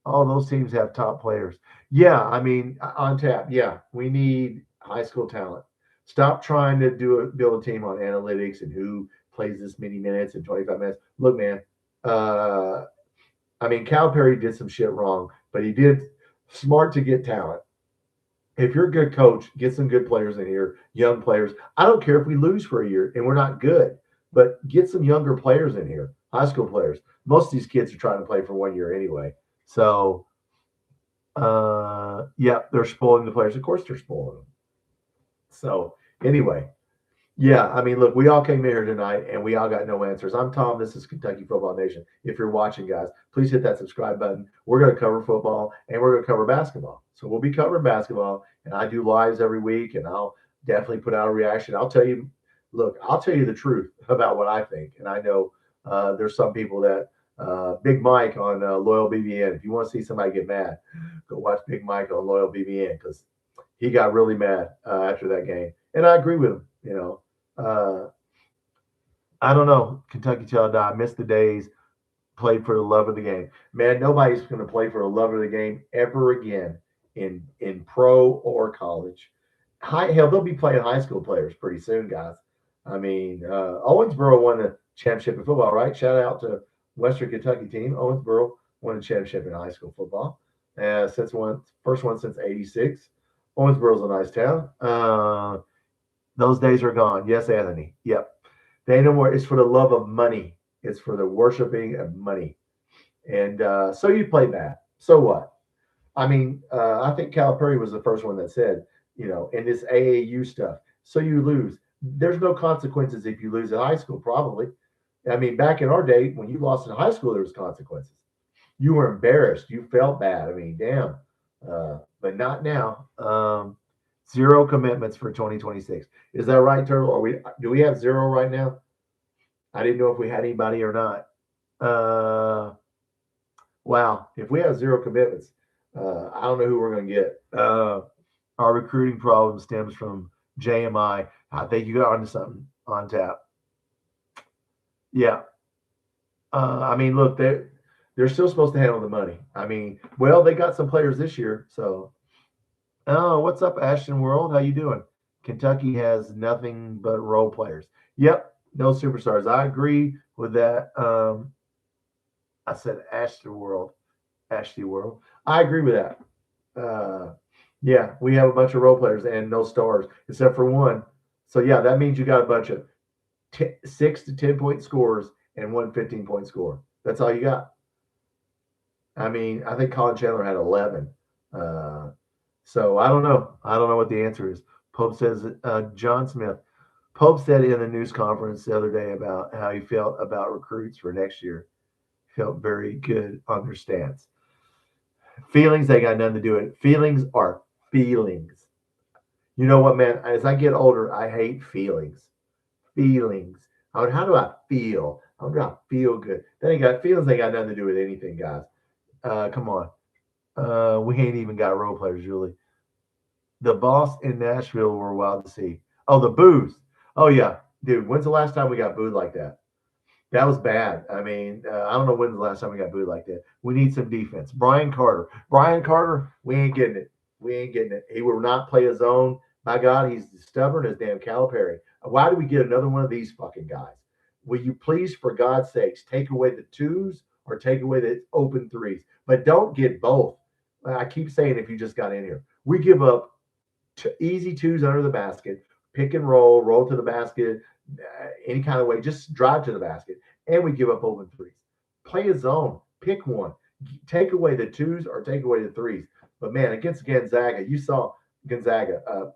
All those teams have top players. Yeah, I mean, on tap. Yeah, we need high school talent. Stop trying to build a team on analytics and who plays this many minutes and 25 minutes. Look, man. I mean, Calipari did some shit wrong, but he did smart to get talent. If you're a good coach, get some good players in here, young players. I don't care if we lose for a year and we're not good, but get some younger players in here, high school players. Most of these kids are trying to play for 1 year anyway. So, yeah, they're spoiling the players. Of course, they're spoiling them. So, anyway, yeah, I mean, look, we all came in here tonight and we all got no answers. I'm Tom. This is Kentucky Football Nation. If you're watching, guys, please hit that subscribe button. We're going to cover football and we're going to cover basketball. So we'll be covering basketball, and I do lives every week, and I'll definitely put out a reaction. I'll tell you the truth about what I think. And I know there's some people that Big Mike on Loyal BBN. If you want to see somebody get mad, go watch Big Mike on Loyal BBN because he got really mad after that game. And I agree with him, I don't know. Kentucky till I die. I miss the days. Played for the love of the game. Man, nobody's going to play for the love of the game ever again in pro or college. Hell, they'll be playing high school players pretty soon, guys. I mean, Owensboro won the championship in football, right? Shout out to Western Kentucky team. Owensboro won a championship in high school football. First one since '86. Owensboro's a nice town. Those days are gone. Yes, Anthony. Yep. They no more. It's for the love of money. It's for the worshiping of money. And so you play that. So what? I mean, I think Calipari was the first one that said, in this AAU stuff, so you lose. There's no consequences if you lose in high school, probably. I mean, back in our day, when you lost in high school, there was consequences. You were embarrassed. You felt bad. I mean, damn. but not now. 0 commitments for 2026. Is that right, Turtle? Do we have 0 right now? I didn't know if we had anybody or not. Wow. If we have 0 commitments, I don't know who we're going to get. Our recruiting problem stems from JMI. I think you got onto something on tap. Yeah. I mean, look, they're still supposed to handle the money. I mean, well, they got some players this year, so. Oh, what's up, Ashton World? How you doing? Kentucky has nothing but role players. Yep, no superstars. I agree with that. I said Ashton World, Ashley World. I agree with that. Yeah, we have a bunch of role players and no stars except for one. So yeah, that means you got a bunch of 6 to 10 point scores and one 15-point score. That's all you got. I mean, I think Colin Chandler had 11. So I don't know. I don't know what the answer is. Pope says, John Smith. Pope said in a news conference the other day about how he felt about recruits for next year. Felt very good on their stance. Feelings, they got nothing to do with it. Feelings are feelings. You know what, man? As I get older, I hate feelings. Feelings. How do I feel? How do I feel good? That ain't got feelings. Ain't got nothing to do with anything, guys. Come on. We ain't even got role players really. The boss in Nashville were wild to see. Oh, the boos. Oh yeah, dude. When's the last time we got booed like that? That was bad. I mean, I don't know when's the last time we got booed like that. We need some defense. Brian Carter. Brian Carter. We ain't getting it. We ain't getting it. He will not play his own. My God, he's stubborn as damn Calipari. Why do we get another one of these fucking guys? Will you please, for God's sakes, take away the twos or take away the open threes? But don't get both. I keep saying if you just got in here, we give up easy twos under the basket, pick and roll to the basket, any kind of way, just drive to the basket, and we give up open threes. Play a zone, pick one, take away the twos or take away the threes. But man, against Gonzaga, you saw Gonzaga.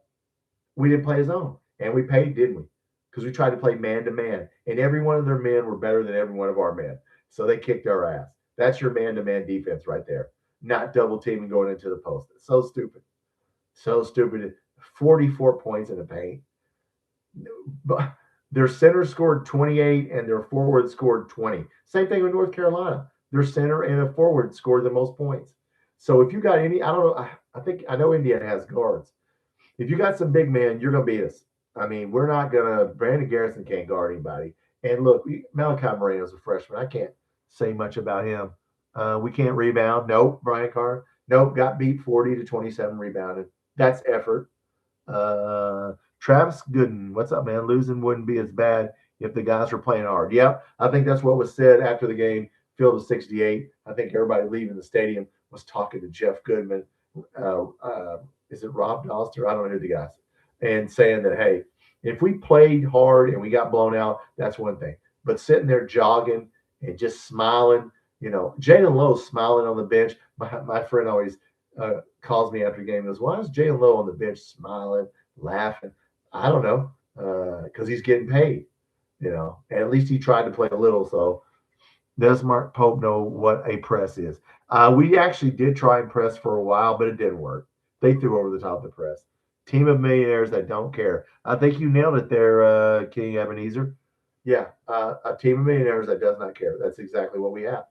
We didn't play a zone, and we paid, didn't we? Because we tried to play man to man, and every one of their men were better than every one of our men. So they kicked our ass. That's your man to man defense right there. Not double teaming going into the post. It's so stupid. So stupid. 44 points in the paint. But their center scored 28 and their forward scored 20. Same thing with North Carolina. Their center and a forward scored the most points. So if you got any, I don't know. I know Indiana has guards. If you got some big men, you're gonna beat us. I mean, we're not gonna. Brandon Garrison can't guard anybody. And look, Malachi Moreno's a freshman. I can't say much about him. We can't rebound. Nope. Brian Carr. Nope. Got beat 40-27 rebounded. That's effort. Travis Gooden, what's up, man? Losing wouldn't be as bad if the guys were playing hard. Yep, I think that's what was said after the game. Field of 68. I think everybody leaving the stadium was talking to Jeff Goodman. Is it Rob Doster? I don't know who the guys. And saying that, hey, if we played hard and we got blown out, that's one thing. But sitting there jogging and just smiling, Jalen Lowe smiling on the bench. My friend always calls me after a game and goes, why is Jalen Lowe on the bench smiling, laughing? I don't know, because he's getting paid, and at least he tried to play a little. So does Mark Pope know what a press is? We actually did try and press for a while, but it didn't work. They threw over the top of the press. Team of millionaires that don't care. I think you nailed it there, King Ebenezer. Yeah, a team of millionaires that does not care. That's exactly what we have.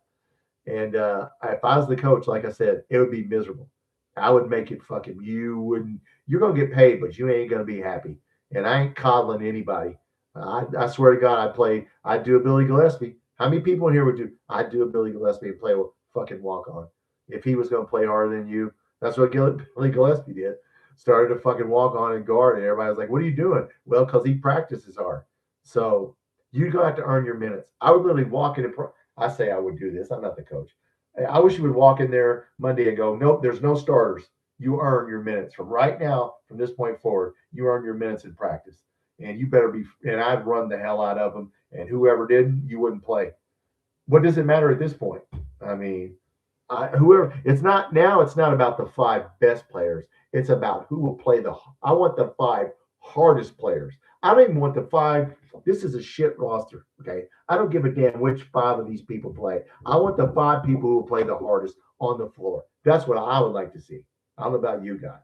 And if I was the coach, like I said, it would be miserable. I would make it fucking, you're going to get paid, but you ain't going to be happy. And I ain't coddling anybody. I swear to God, I'd do a Billy Gillespie. How many people in here would do? I'd do a Billy Gillespie and play a fucking walk on. If he was going to play harder than you, that's what Billy Gillespie did. Started to fucking walk on and guard, and everybody was like, what are you doing? Well, because he practices hard. So you're going to have to earn your minutes. I would literally walk in. I say I would do this. I'm not the coach. I wish you would walk in there Monday and go, nope, there's no starters. You earn your minutes from right now, from this point forward. You earn your minutes in practice, and you better be. And I'd run the hell out of them. And whoever didn't, you wouldn't play. What does it matter at this point? I mean, whoever. It's not now. It's not about the 5 best players. It's about who will play I want the 5 hardest players. I don't even want the 5. This is a shit roster. Okay, I don't give a damn which 5 of these people play. I want the 5 people who will play the hardest on the floor. That's what I would like to see. I don't know about you guys.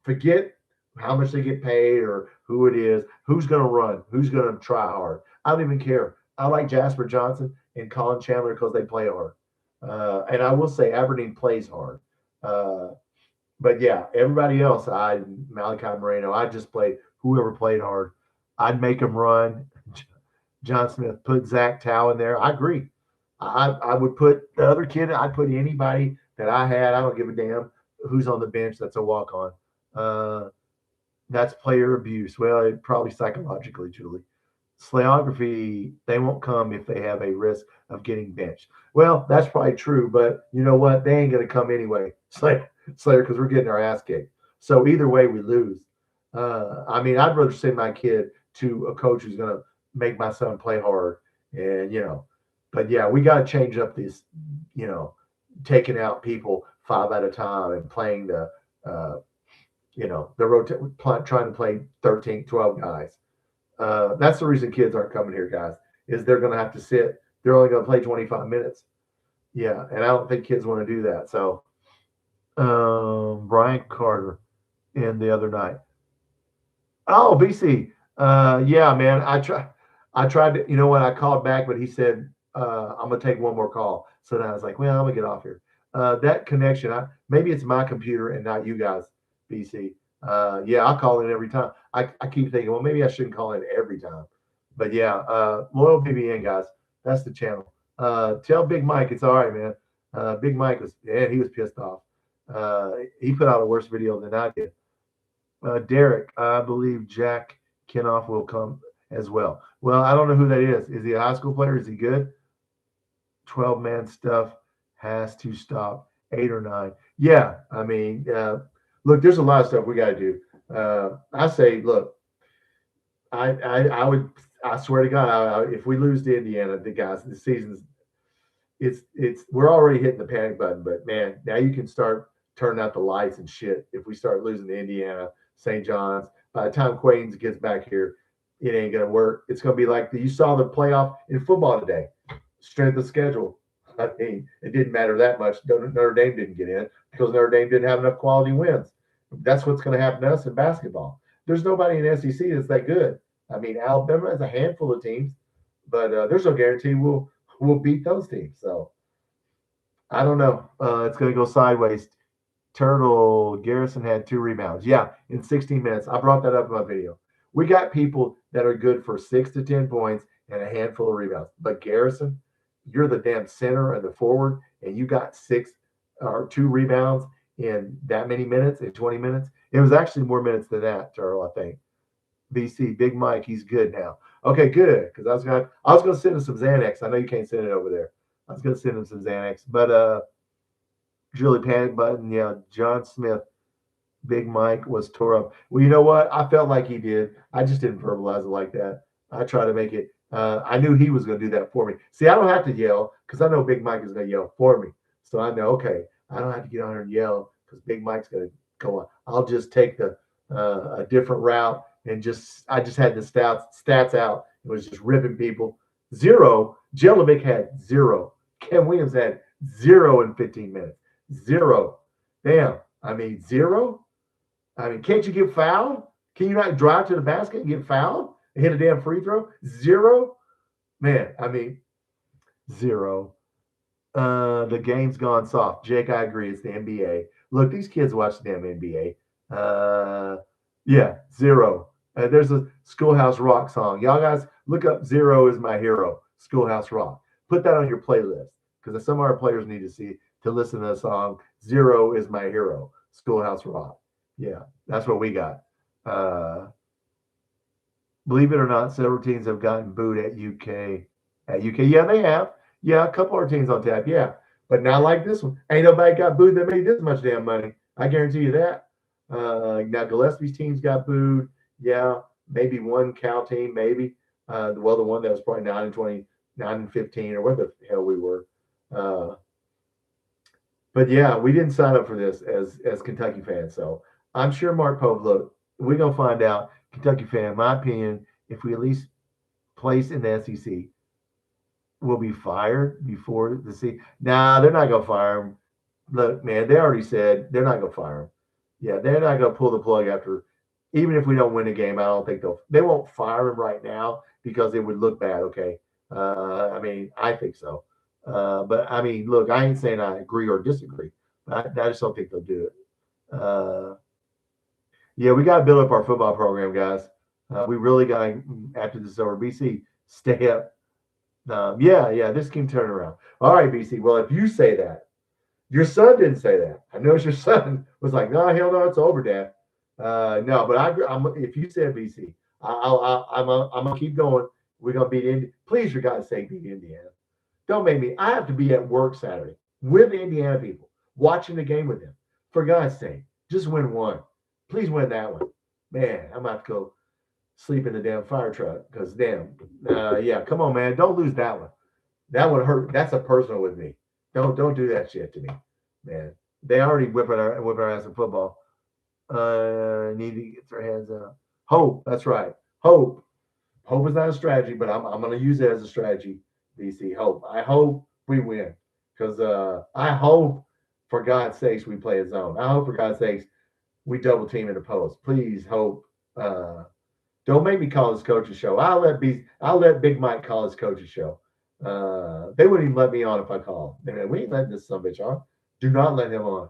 Forget how much they get paid or who it is, who's going to run, who's going to try hard. I don't even care. I like Jasper Johnson and Colin Chandler because they play hard. And I will say Aberdeen plays hard. Uh, but yeah, everybody else, Malachi Moreno, I just played whoever played hard. I'd make them run. John Smith, put Zach Tao in there. I agree. I would put the other kid, I'd put anybody that I had. I don't give a damn who's on the bench that's a walk on. That's player abuse. Well, it probably psychologically, Julie. Slayography, they won't come if they have a risk of getting benched. Well, that's probably true, but you know what? They ain't going to come anyway, Slayer, because we're getting our ass kicked. So either way, we lose. I mean, I'd rather send my kid to a coach who's going to make my son play hard. And, but yeah, we got to change up this, taking out people 5 at a time and playing the, trying to play 13, 12 guys. That's the reason kids aren't coming here, guys, is they're going to have to sit. They're only going to play 25 minutes. Yeah, and I don't think kids want to do that. So Brian Carter in the other night. Oh, BC. Yeah, man. I tried to, I called back, but he said, I'm going to take one more call. So then I was like, well, I'm going to get off here. That connection, maybe it's my computer and not you guys, BC. Yeah, I'll call in every time. I keep thinking, well, maybe I shouldn't call in every time. But yeah, Loyal BBN, guys. That's the channel. Tell Big Mike it's all right, man. Big Mike he was pissed off. He put out a worse video than I did. Derek, I believe Jack Kenoff will come as well. Well, I don't know who that is. Is he a high school player? Is he good? 12-man stuff has to stop. 8 or 9. Yeah, I mean, look, there's a lot of stuff we got to do. I say, look, I swear to God, if we lose to Indiana, the season's, we're already hitting the panic button. But man, now you can start turning out the lights and shit. If we start losing to Indiana, St. John's, by the time Quaidens gets back here, it ain't gonna work. It's gonna be like you saw the playoff in football today. Strength of schedule. I mean, it didn't matter that much. Notre Dame didn't get in because Notre Dame didn't have enough quality wins. That's what's going to happen to us in basketball. There's nobody in the SEC that's that good. I mean, Alabama has a handful of teams, but there's no guarantee we'll beat those teams. So I don't know. It's going to go sideways. Turtle Garrison had 2 rebounds. Yeah, in 16 minutes. I brought that up in my video. We got people that are good for 6 to 10 points and a handful of rebounds. But Garrison, you're the damn center and the forward, and you got 6 or 2 rebounds in that many minutes, in 20 minutes. It was actually more minutes than that, Turtle, I think. BC, Big Mike, he's good now. Okay, good. Because I was gonna send him some Xanax. I know you can't send it over there. I was gonna send him some Xanax. But Julie panic button, yeah, John Smith, Big Mike was tore up. Well, you know what? I felt like he did. I just didn't verbalize it like that. I try to make it. I knew he was going to do that for me. See, I don't have to yell because I know Big Mike is going to yell for me. So I know, okay, I don't have to get on here and yell because Big Mike's going to go on. I'll just take a different route and I just had the stats out. It was just ripping people. 0. Jelovic had 0. Ken Williams had 0 in 15 minutes. 0. Damn. I mean, 0. I mean, can't you get fouled? Can you not drive to the basket and get fouled and hit a damn free throw? 0. Man, I mean, 0. The game's gone soft. Jake, I agree. It's the NBA. Look, these kids watch the damn NBA. Yeah, 0. There's a Schoolhouse Rock song. Y'all guys, look up 0 is My Hero, Schoolhouse Rock. Put that on your playlist because some of our players need to listen to the song 0 is My Hero, Schoolhouse Rock. Yeah, that's what we got. Believe it or not, several teams have gotten booed at UK. Yeah, they have. Yeah, a couple of teams on tap. Yeah, but not like this one. Ain't nobody got booed that made this much damn money. I guarantee you that. Now Gillespie's teams got booed. Yeah, maybe one Cal team, maybe. The one that was probably 9 and 20, 9 and 15, or what the hell we were. But yeah, we didn't sign up for this as Kentucky fans. So I'm sure Mark Pope, look, we're going to find out. Kentucky fan, in my opinion, if we at least place in the SEC, we'll be fired before the season. Nah, they're not going to fire him. Look, man, they already said they're not going to fire him. Yeah, they're not going to pull the plug after, even if we don't win the game. I don't think they won't fire him right now because it would look bad. Okay, I mean, I think so. But I mean, look, I ain't saying I agree or disagree. I just don't think they'll do it. Yeah, we got to build up our football program, guys. We really got to, after this is over, BC, stay up. Yeah, this can turn around. All right, BC. Well, if you say that, your son didn't say that. I noticed your son was like, "No, hell no, it's over, Dad." No, but if you said BC, I'm gonna keep going. We're gonna beat Indiana. Please, for God's sake, beat Indiana. Don't make me. I have to be at work Saturday with the Indiana people, watching the game with them. For God's sake, just win one. Please win that one. Man, I'm about to go sleep in the damn fire truck because damn. Yeah, come on, man. Don't lose that one. That one hurt. That's a personal with me. Don't do that shit to me, man. They already whip our ass in football. Need to get their hands up. Hope. That's right. Hope. Hope is not a strategy, but I'm going to use it as a strategy. BC. Hope. I hope we win because I hope for God's sakes we play a zone. I hope for God's sakes we double team in the post. Please hope. Don't make me call his coach's show. I'll let Big Mike call his coach's show. They wouldn't even let me on if I called. We ain't letting this son of a bitch on. Do not let him on.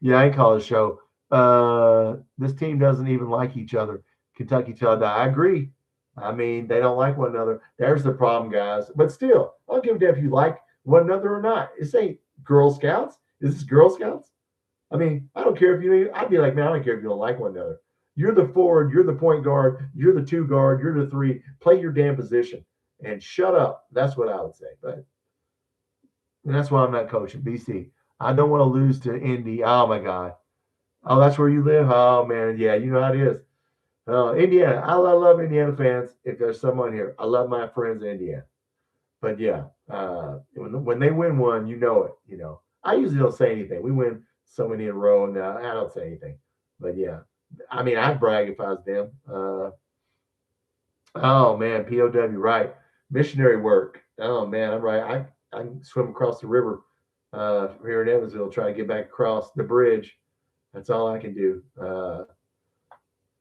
Yeah, I ain't call his show. This team doesn't even like each other. Kentucky till I die. I agree. I mean, they don't like one another. There's the problem, guys. But still, I'll give a damn if you like one another or not. This ain't Girl Scouts. Is this Girl Scouts? I mean, I don't care if you. I'd be like, man, I don't care if you don't like one another. You're the forward. You're the point guard. You're the two guard. You're the three. Play your damn position and shut up. That's what I would say. But that's why I'm not coaching BC. I don't want to lose to Indy. Oh my God. Oh, that's where you live. Oh man, yeah, you know how it is. Indiana. I love Indiana fans. If there's someone here, I love my friends in Indiana. But yeah, when they win one, you know it. You know, I usually don't say anything. We win so many in a row, and I don't say anything. But yeah, I mean, I'd brag if I was them. Oh man, POW, right? Missionary work. Oh man, I'm right. I swim across the river here in Evansville, try to get back across the bridge. That's all I can do.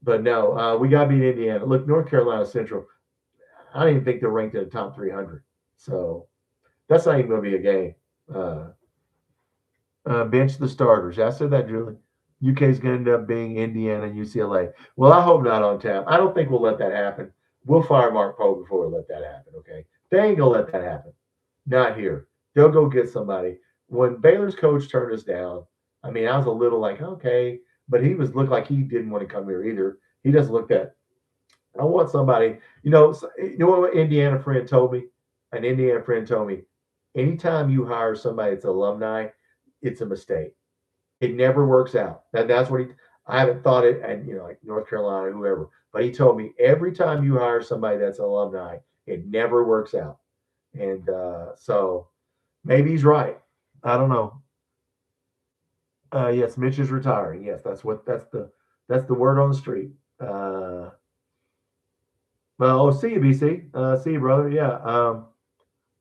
But no, we got to beat Indiana. Look, North Carolina Central. I don't even think they're ranked in the top 300. So that's not even going to be a game. Bench the starters. I said that, Julie. UK is going to end up being Indiana and UCLA. Well, I hope not on tap. I don't think we'll let that happen. We'll fire Mark Pope before we let that happen, okay? They ain't going to let that happen. Not here. They'll go get somebody. When Baylor's coach turned us down, I mean, I was a little like, okay, but he looked like he didn't want to come here either. He doesn't look that. I want somebody, you know what Indiana friend told me? An Indiana friend told me, anytime you hire somebody that's alumni, it's a mistake. It never works out. That's what I haven't thought it, and like North Carolina, whoever. But he told me every time you hire somebody that's alumni, it never works out. And so maybe he's right. I don't know. Yes, Mitch is retiring. Yes, that's the word on the street. Well, see you, BC. See you, brother. Yeah.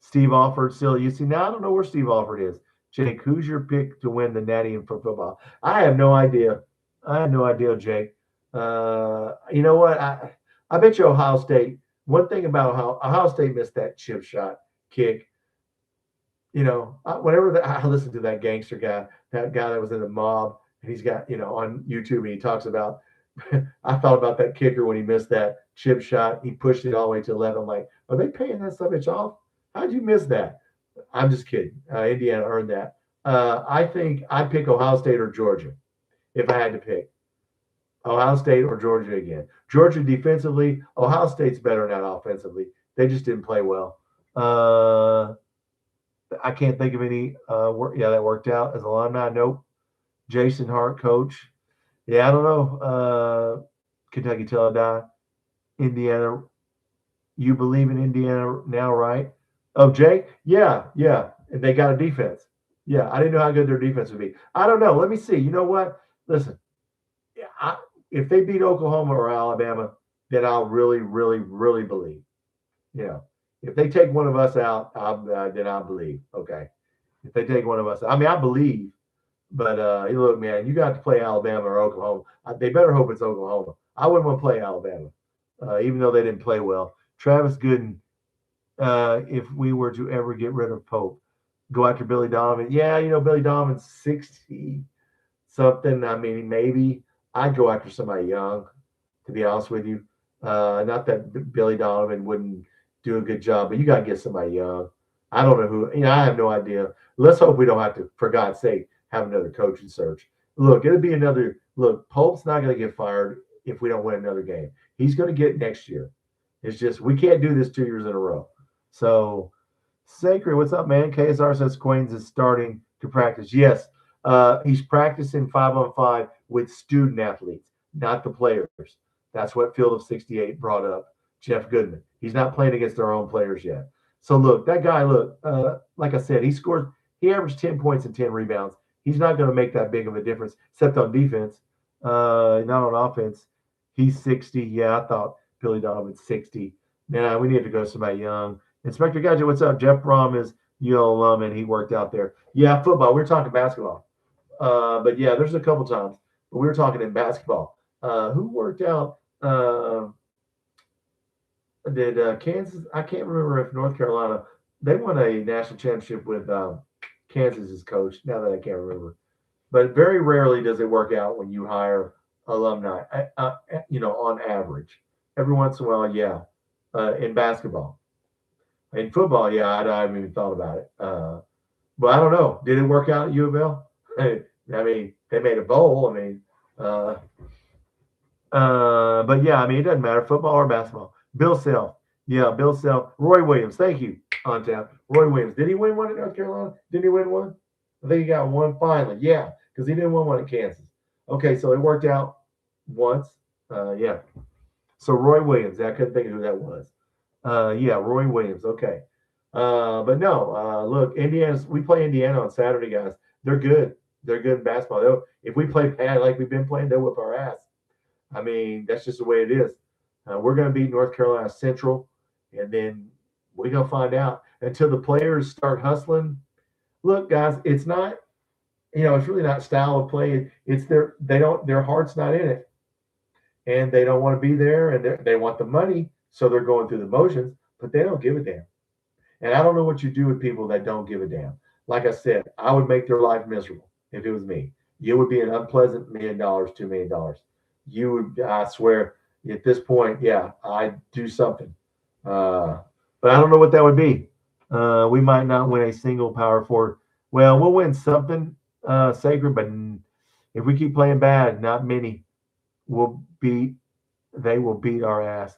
Steve Alford still. You see now. I don't know where Steve Alford is. Jake, who's your pick to win the Natty and for football? I have no idea. Jake. You know what? I bet you Ohio State. One thing about how Ohio State missed that chip shot kick. Whenever I listen to that gangster guy, that guy that was in the mob, and he's got, on YouTube, and he talks about, I thought about that kicker when he missed that chip shot. He pushed it all the way to 11. I'm like, are they paying that bitch off? How'd you miss that? I'm just kidding. Indiana earned that. I think I'd pick Ohio State or Georgia if I had to pick. Ohio State or Georgia again. Georgia defensively, Ohio State's better than that offensively. They just didn't play well. I can't think of any that worked out as alumni. Nope. Jason Hart, coach. Yeah, I don't know. Kentucky till I die. Indiana. You believe in Indiana now, right? Oh, Jay? Yeah. And they got a defense. Yeah, I didn't know how good their defense would be. I don't know. Let me see. You know what? Listen, if they beat Oklahoma or Alabama, then I'll really, really, really believe. If they take one of us out, then I'll believe. Okay. if they take one of us. I mean, I believe, but look, man, you got to play Alabama or Oklahoma. They better hope it's Oklahoma. I wouldn't want to play Alabama, even though they didn't play well. Travis Gooden, if we were to ever get rid of Pope, go after Billy Donovan. Yeah, Billy Donovan's 60 something. I mean, maybe I'd go after somebody young, to be honest with you. Not that Billy Donovan wouldn't do a good job, but you got to get somebody young. I don't know who. I have no idea. Let's hope we don't have to, for God's sake, have another coaching search. Look, it'll be another. Look, Pope's not going to get fired if we don't win another game. He's going to get next year. It's just we can't do this 2 years in a row. So, Sacred, what's up, man? KSR says Quains is starting to practice. Yes, he's practicing 5-on-5 with student athletes, not the players. That's what Field of 68 brought up, Jeff Goodman. He's not playing against our own players yet. So, look, that guy, like I said, he averaged 10 points and 10 rebounds. He's not going to make that big of a difference, except on defense, not on offense. He's 60. Yeah, I thought Billy Donovan's 60. Now, we need to go to somebody young. Inspector Gadget, what's up? Jeff Brom is UL alum, and he worked out there. Yeah, football. We were talking basketball. But, yeah, there's a couple times. But we were talking in basketball. Who worked out? Did Kansas? I can't remember if North Carolina. They won a national championship with Kansas as coach. Now that I can't remember. But very rarely does it work out when you hire alumni, on average. Every once in a while, yeah. In basketball. In football, yeah, I haven't even thought about it. But I don't know. Did it work out at U of L? I mean, they made a bowl. I mean, but yeah, I mean, it doesn't matter, football or basketball. Bill Self. Yeah, Bill Self. Roy Williams. Thank you, on tap. Roy Williams. Did he win one in North Carolina? Didn't he win one? I think he got one finally. Yeah, because he didn't win one in Kansas. Okay, so it worked out once. Yeah. So Roy Williams. I couldn't think of who that was. Yeah, Roy Williams. Okay. But no, look, we play Indiana on Saturday, guys. They're good. They're good in basketball. If we play bad like we've been playing, they'll whip our ass. I mean, that's just the way it is. We're going to beat North Carolina Central, and then we're going to find out until the players start hustling. Look, guys, it's not, it's really not style of play. It's their heart's not in it, and they don't want to be there, and they want the money, so they're going through the motions, but they don't give a damn. And I don't know what you do with people that don't give a damn. Like I said, I would make their life miserable if it was me. You would be an unpleasant $1 million, $2 million. You would, I swear, at this point, yeah, I'd do something. But I don't know what that would be. We might not win a single Power Four. Well, we'll win something, Sacred, but if we keep playing bad, not many they will beat our ass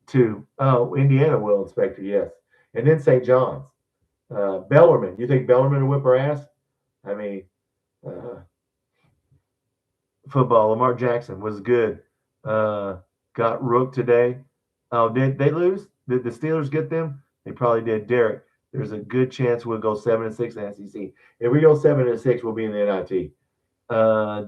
too. Oh, Indiana will, Inspector, yes. And then St. John's. Bellarmine. You think Bellarmine will whip our ass? I mean, football. Lamar Jackson was good. Got rooked today. Oh, did they lose? Did the Steelers get them? They probably did. Derek, there's a good chance we'll go 7-6 in the SEC. If we go 7-6, we'll be in the NIT.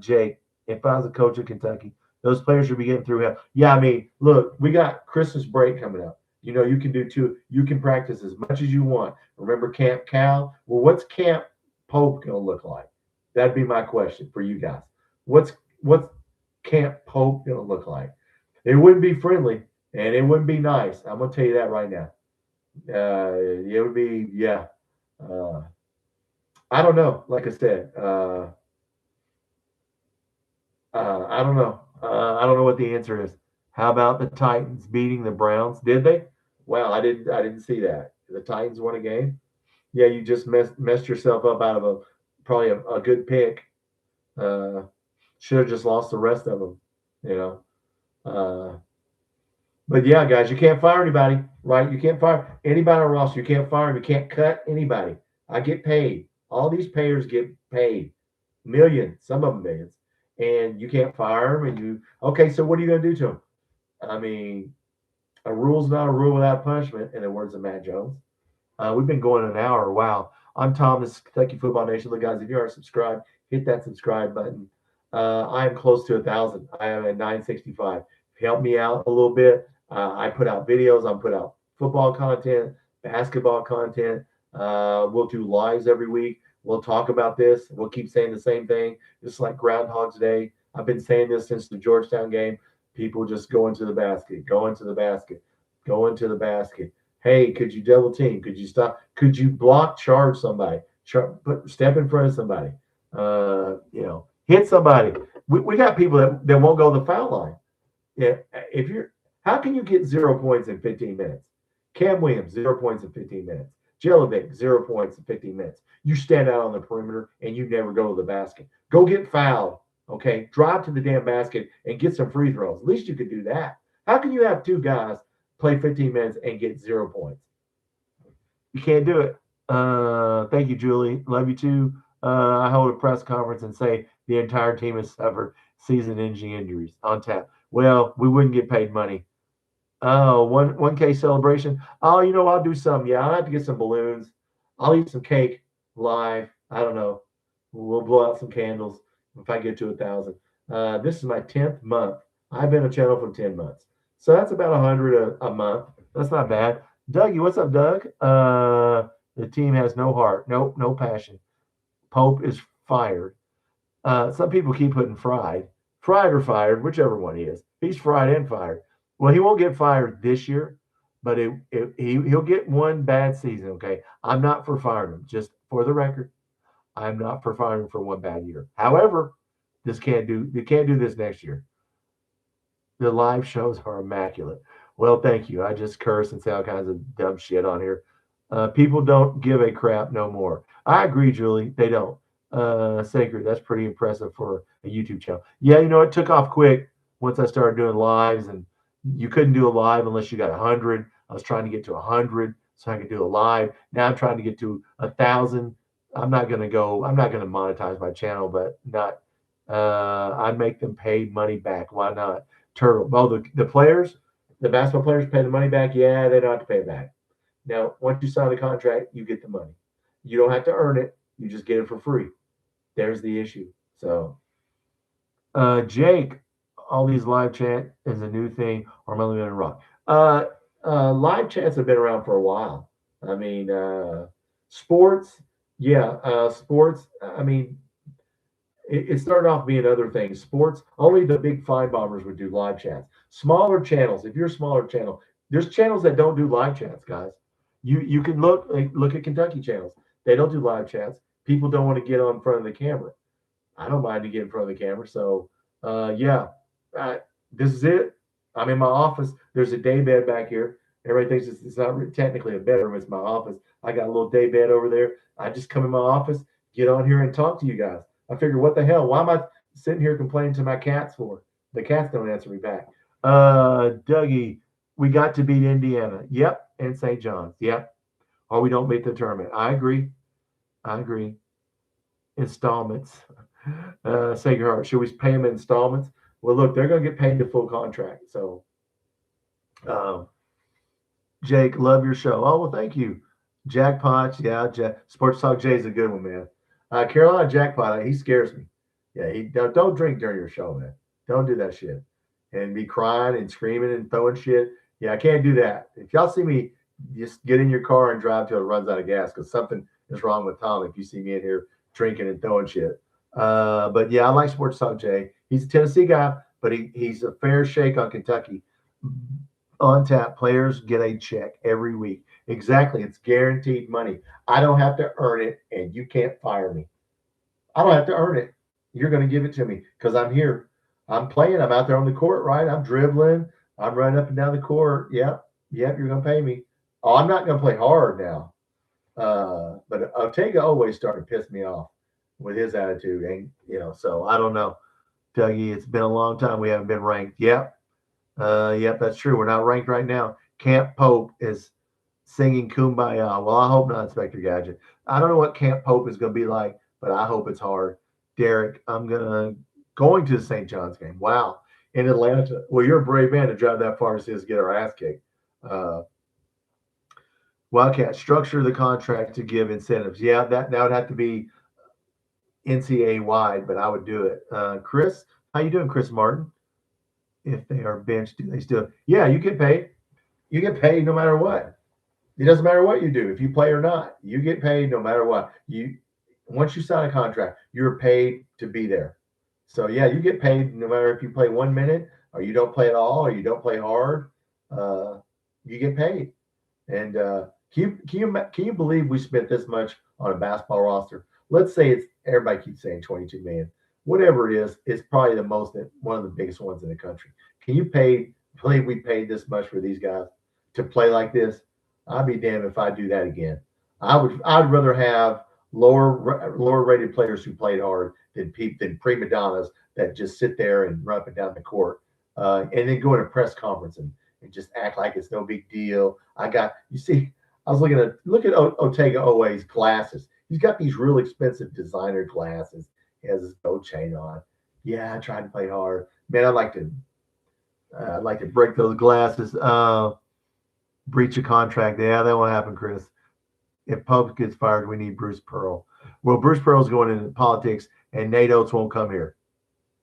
Jake, if I was a coach of Kentucky, those players should be getting through hell. Yeah, I mean, look, we got Christmas break coming up. You can do two. You can practice as much as you want. Remember Camp Cal? Well, what's Camp Pope going to look like? That'd be my question for you guys. What's Camp Pope going to look like? It wouldn't be friendly, and it wouldn't be nice. I'm going to tell you that right now. It would be, yeah. I don't know. Like I said, I don't know. I don't know what the answer is. How about the Titans beating the Browns? Did they? Well, I didn't see that. The Titans won a game. Yeah, you just messed yourself up out of probably a good pick. Should have just lost the rest of them, But yeah, guys, you can't fire anybody, right? You can't fire anybody on roster. You can't fire them. You can't cut anybody. I get paid. All these payers get paid. Millions, some of them millions. And you can't fire them. Okay, so what are you going to do to them? I mean, a rule's not a rule without punishment, in the words of Matt Jones. We've been going an hour. Wow. I'm Tom. This is Kentucky Football Nation. Look, guys, if you aren't subscribed, hit that subscribe button. I am close to 1,000. I am at 965. Help me out a little bit. I put out videos. I put out football content, basketball content. We'll do lives every week. We'll talk about this. We'll keep saying the same thing. Just like Groundhog's Day. I've been saying this since the Georgetown game. People just go into the basket, go into the basket, go into the basket. Hey, could you double team? Could you stop? Could you block charge somebody? Step in front of somebody. Hit somebody. We got people that won't go to the foul line. Yeah, if you're, how can you get 0 points in 15 minutes? Cam Williams, 0 points in 15 minutes. Jelovic, 0 points in 15 minutes. You stand out on the perimeter and you never go to the basket. Go get fouled, okay? Drive to the damn basket and get some free throws. At least you could do that. How can you have two guys play 15 minutes and get 0 points? You can't do it. Thank you, Julie. Love you too. I hold a press conference and say the entire team has suffered season-ending injuries on tap. Well, we wouldn't get paid money. Oh, 1K celebration. Oh, I'll do some. Yeah, I'll have to get some balloons. I'll eat some cake live. I don't know. We'll blow out some candles if I get to 1,000. This is my 10th month. I've been a channel for 10 months. So that's about 100 a month. That's not bad. Dougie, what's up, Doug? The team has no heart. Nope, no passion. Pope is fired. Some people keep putting fried. Fried or fired, whichever one he is. He's fried and fired. Well, he won't get fired this year, but he'll get one bad season, okay? I'm not for firing him. Just for the record, I'm not for firing him for one bad year. However, you can't do this next year. The live shows are immaculate. Well, thank you. I just curse and say all kinds of dumb shit on here. People don't give a crap no more. I agree, Julie. They don't. Sacred, that's pretty impressive for a YouTube channel. Yeah, it took off quick once I started doing lives, and you couldn't do a live unless you got 100. I was trying to get to 100 so I could do a live. Now I'm trying to get to 1,000. I'm not going to monetize my channel, but not. I make them pay money back. Why not? Turtle. Well, the players, the basketball players pay the money back. Yeah, they don't have to pay it back. Now, once you sign the contract, you get the money. You don't have to earn it. You just get it for free. There's the issue. So, Jake, all these live chat is a new thing, or am I living in rock? Live chats have been around for a while. I mean, sports, yeah, sports. I mean, it started off being other things. Sports, only the big fine bombers would do live chats. Smaller channels, if you're a smaller channel, there's channels that don't do live chats, guys. You can look at Kentucky channels. They don't do live chats. People don't want to get on front of the camera. I don't mind to get in front of the camera. So, this is it. I'm in my office. There's a day bed back here. Everybody thinks it's not technically a bedroom. It's my office. I got a little day bed over there. I just come in my office, get on here and talk to you guys. I figure, what the hell? Why am I sitting here complaining to my cats for? The cats don't answer me back. Dougie, we got to beat Indiana. Yep. And St. John's. Yep. Or we don't beat the tournament. I agree. Installments. Sacred Heart. Should we pay them in installments? Well, look, they're going to get paid the full contract. So, Jake, love your show. Oh, well, thank you. Jackpots. Yeah, Sports Talk Jay's a good one, man. Carolina Jackpot, he scares me. Yeah, don't drink during your show, man. Don't do that shit. And be crying and screaming and throwing shit. Yeah, I can't do that. If y'all see me, just get in your car and drive till it runs out of gas, because something is wrong with Tom if you see me in here drinking and throwing shit. But yeah, I like Sports Talk Jay. He's a Tennessee guy, but he's a fair shake on Kentucky. On tap, players get a check every week. Exactly. It's guaranteed money. I don't have to earn it, and you can't fire me. I don't have to earn it. You're going to give it to me because I'm here. I'm playing. I'm out there on the court, right? I'm dribbling. I'm running up and down the court. Yep, you're going to pay me. Oh, I'm not going to play hard now. But Ortega always started to piss me off with his attitude. And, so I don't know. Dougie, it's been a long time we haven't been ranked. Yep, that's true. We're not ranked right now. Camp Pope is singing Kumbaya. Well, I hope not, Inspector Gadget. I don't know what Camp Pope is going to be like, but I hope it's hard. Derek, I'm going to the St. John's game. Wow. In Atlanta. Well, you're a brave man to drive that far to see us get our ass kicked. WILDCAT, structure the contract to give incentives. Yeah, that would have to be NCAA wide, but I would do it. Chris, how you doing, Chris Martin? If they are benched, do they still? Yeah, you get paid. You get paid no matter what. It doesn't matter what you do. If you play or not, you get paid no matter what. Once you sign a contract, you're paid to be there. So yeah, you get paid no matter if you play 1 minute or you don't play at all or you don't play hard. Uh, you get paid. And can you believe we spent this much on a basketball roster? Let's say it's everybody keeps saying 22 million, whatever it is. It's probably the most one of the biggest ones in the country. Can you believe we paid this much for these guys to play like this? I'd be damned if I do that again. I'd rather have lower rated players who played hard than prima donnas that just sit there and run up and down the court, and then go in a press conference and just act like it's no big deal. You see, I was look at Otega Oweh's glasses. He's got these real expensive designer glasses. He has his gold chain on. Yeah, I tried to play hard. Man, I'd like to break those glasses. Breach a contract. Yeah, that won't happen, Chris. If Pope gets fired, we need Bruce Pearl. Well, Bruce Pearl's going into politics, and Nate Oates won't come here.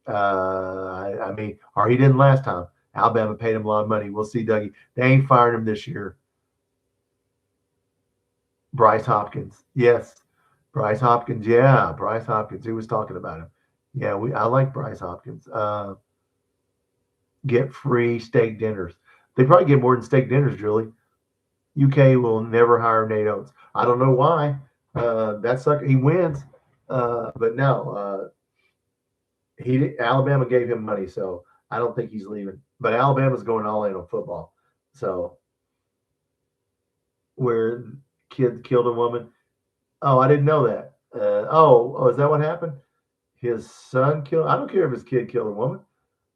I mean, or he didn't last time. Alabama paid him a lot of money. We'll see, Dougie. They ain't firing him this year. Bryce Hopkins. Yes. Bryce Hopkins. Yeah, Bryce Hopkins. Who was talking about him? Yeah, I like Bryce Hopkins. Get free steak dinners. They probably get more than steak dinners, Julie. UK will never hire Nate Oates. I don't know why. That sucker. He wins, but no. Alabama gave him money, so I don't think he's leaving. But Alabama's going all in on football. So where kid killed a woman. Oh, I didn't know that. Is that what happened? His son killed. I don't care if his kid killed a woman.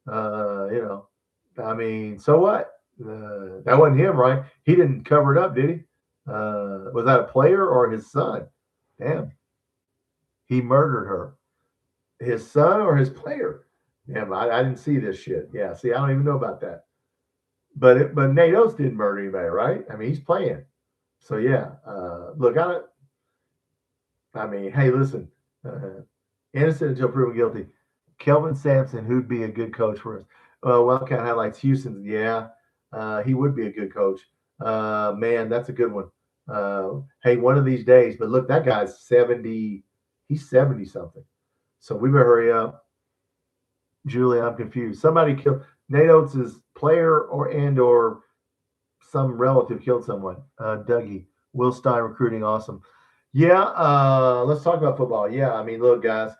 I mean, so what? That wasn't him, right? He didn't cover it up, did he? Was that a player or his son? Damn. He murdered her. His son or his player? Damn, I didn't see this shit. Yeah, see, I don't even know about that. But Nate Oates didn't murder anybody, right? I mean, he's playing. So yeah, look, hey, listen, innocent until proven guilty. Kelvin Sampson, who'd be a good coach for us? Wildcat highlights Houston. Yeah, he would be a good coach. Man, that's a good one. Hey, one of these days. But look, that guy's 70. He's 70 something. So we better hurry up. Julie, I'm confused. Somebody killed Nate Oates' player or some relative killed someone. Dougie, Will Stein recruiting, awesome. Yeah, let's talk about football. Yeah, I mean, look, guys,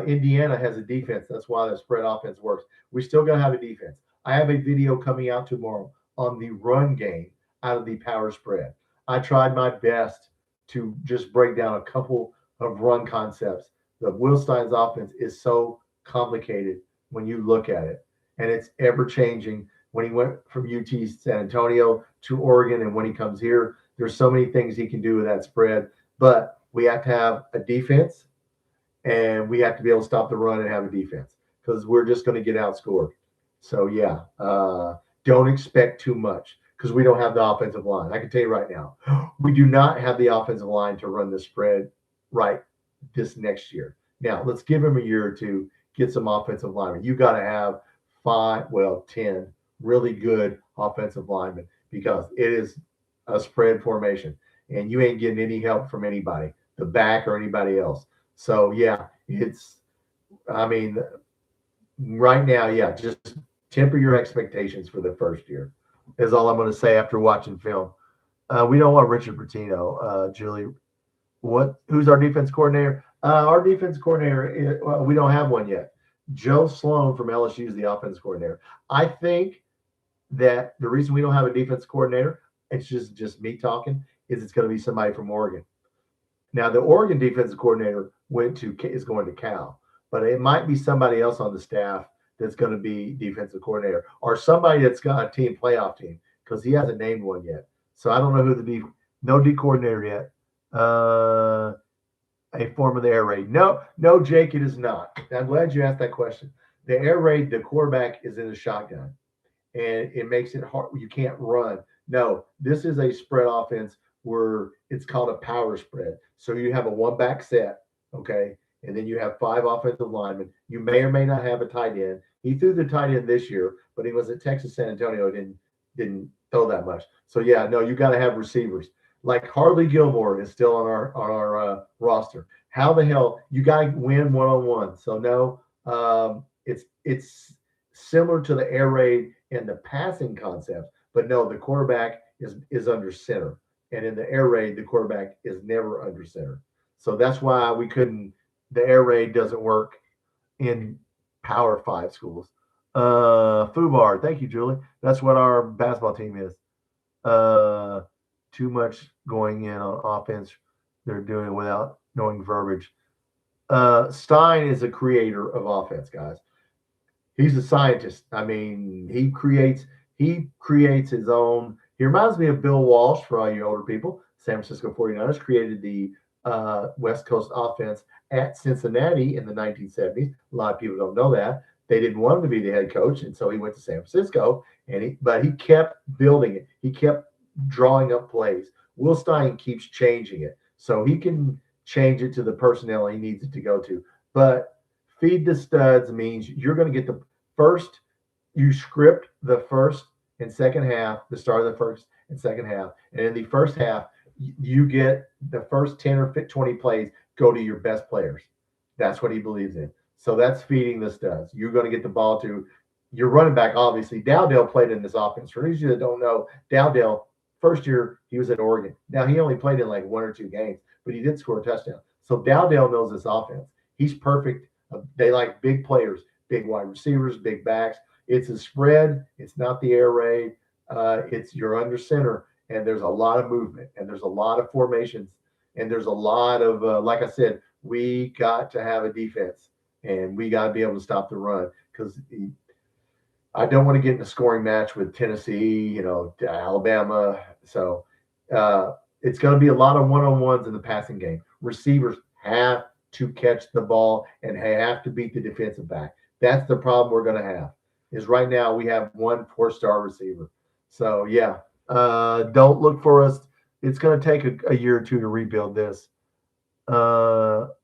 Indiana has a defense. That's why the spread offense works. We still got to have a defense. I have a video coming out tomorrow on the run game out of the power spread. I tried my best to just break down a couple of run concepts. The Will Stein's offense is so complicated when you look at it, and it's ever changing. When he went from UT San Antonio to Oregon, and when he comes here, there's so many things he can do with that spread. But we have to have a defense, and we have to be able to stop the run and have a defense because we're just going to get outscored. So, yeah, don't expect too much because we don't have the offensive line. I can tell you right now, we do not have the offensive line to run the spread right this next year. Now, let's give him a year or two, get some offensive linemen. You got to have 10 really good offensive linemen because it is a spread formation and you ain't getting any help from anybody, the back or anybody else. So yeah, right now, yeah, just temper your expectations for the first year is all I'm going to say after watching film. We don't want Richard Pitino, Julie. Who's our defense coordinator? Our defense coordinator, we don't have one yet. Joe Sloan from LSU is the offense coordinator. I think that the reason we don't have a defense coordinator, it's just me talking, is it's going to be somebody from Oregon. Now, the Oregon defensive coordinator is going to Cal, but it might be somebody else on the staff that's going to be defensive coordinator or somebody that's got a playoff team because he hasn't named one yet. So I don't know who no D coordinator yet. A form of the air raid. No, Jake, it is not. I'm glad you asked that question. The air raid, the quarterback is in the shotgun, and it makes it hard. You can't run. No, this is a spread offense where it's called a power spread. So you have a one-back set, okay, and then you have 5 offensive linemen. You may or may not have a tight end. He threw the tight end this year, but he was at Texas San Antonio. Didn't throw that much. So yeah, no, you got to have receivers. Like Harley Gilmore is still on our roster. How the hell you got to win one-on-one? So no, it's similar to the air raid and the passing concept, but no, the quarterback is under center, and in the air raid, the quarterback is never under center. So that's why we couldn't. The air raid doesn't work in Power Five schools. Fubar, thank you, Julie. That's what our basketball team is. Too much going in on offense. They're doing it without knowing verbiage. Stein is a creator of offense, guys. He's a scientist. I mean, he creates his own. He reminds me of Bill Walsh, for all you older people. San Francisco 49ers created the West Coast offense at Cincinnati in the 1970s. A lot of people don't know that. They didn't want him to be the head coach, and so he went to San Francisco. But he kept building it. He kept drawing up plays. Will Stein keeps changing it, so he can change it to the personnel he needs it to go to. But feed the studs means you're going to get the first. You script the first and second half, the start of the first and second half, and in the first half, you get the first 10 or 20 plays go to your best players. That's what he believes in. So that's feeding the studs. You're going to get the ball to your running back, obviously. Dowdell played in this offense. For those of you that don't know, Dowdell, first year, he was at Oregon. Now, he only played in like 1 or 2 games, but he did score a touchdown. So Dowdell knows this offense. He's perfect. They like big players, big wide receivers, big backs. It's a spread. It's not the air raid. It's you're under center, and there's a lot of movement, and there's a lot of formations, and there's a lot of, like I said, we got to have a defense. And we got to be able to stop the run because I don't want to get in a scoring match with Tennessee, Alabama. So it's going to be a lot of one-on-ones in the passing game. Receivers have to catch the ball and have to beat the defensive back. That's the problem we're going to have. Is right now we have 1 4-star receiver. So yeah, don't look for us. It's going to take a year or 2 to rebuild this. Hustle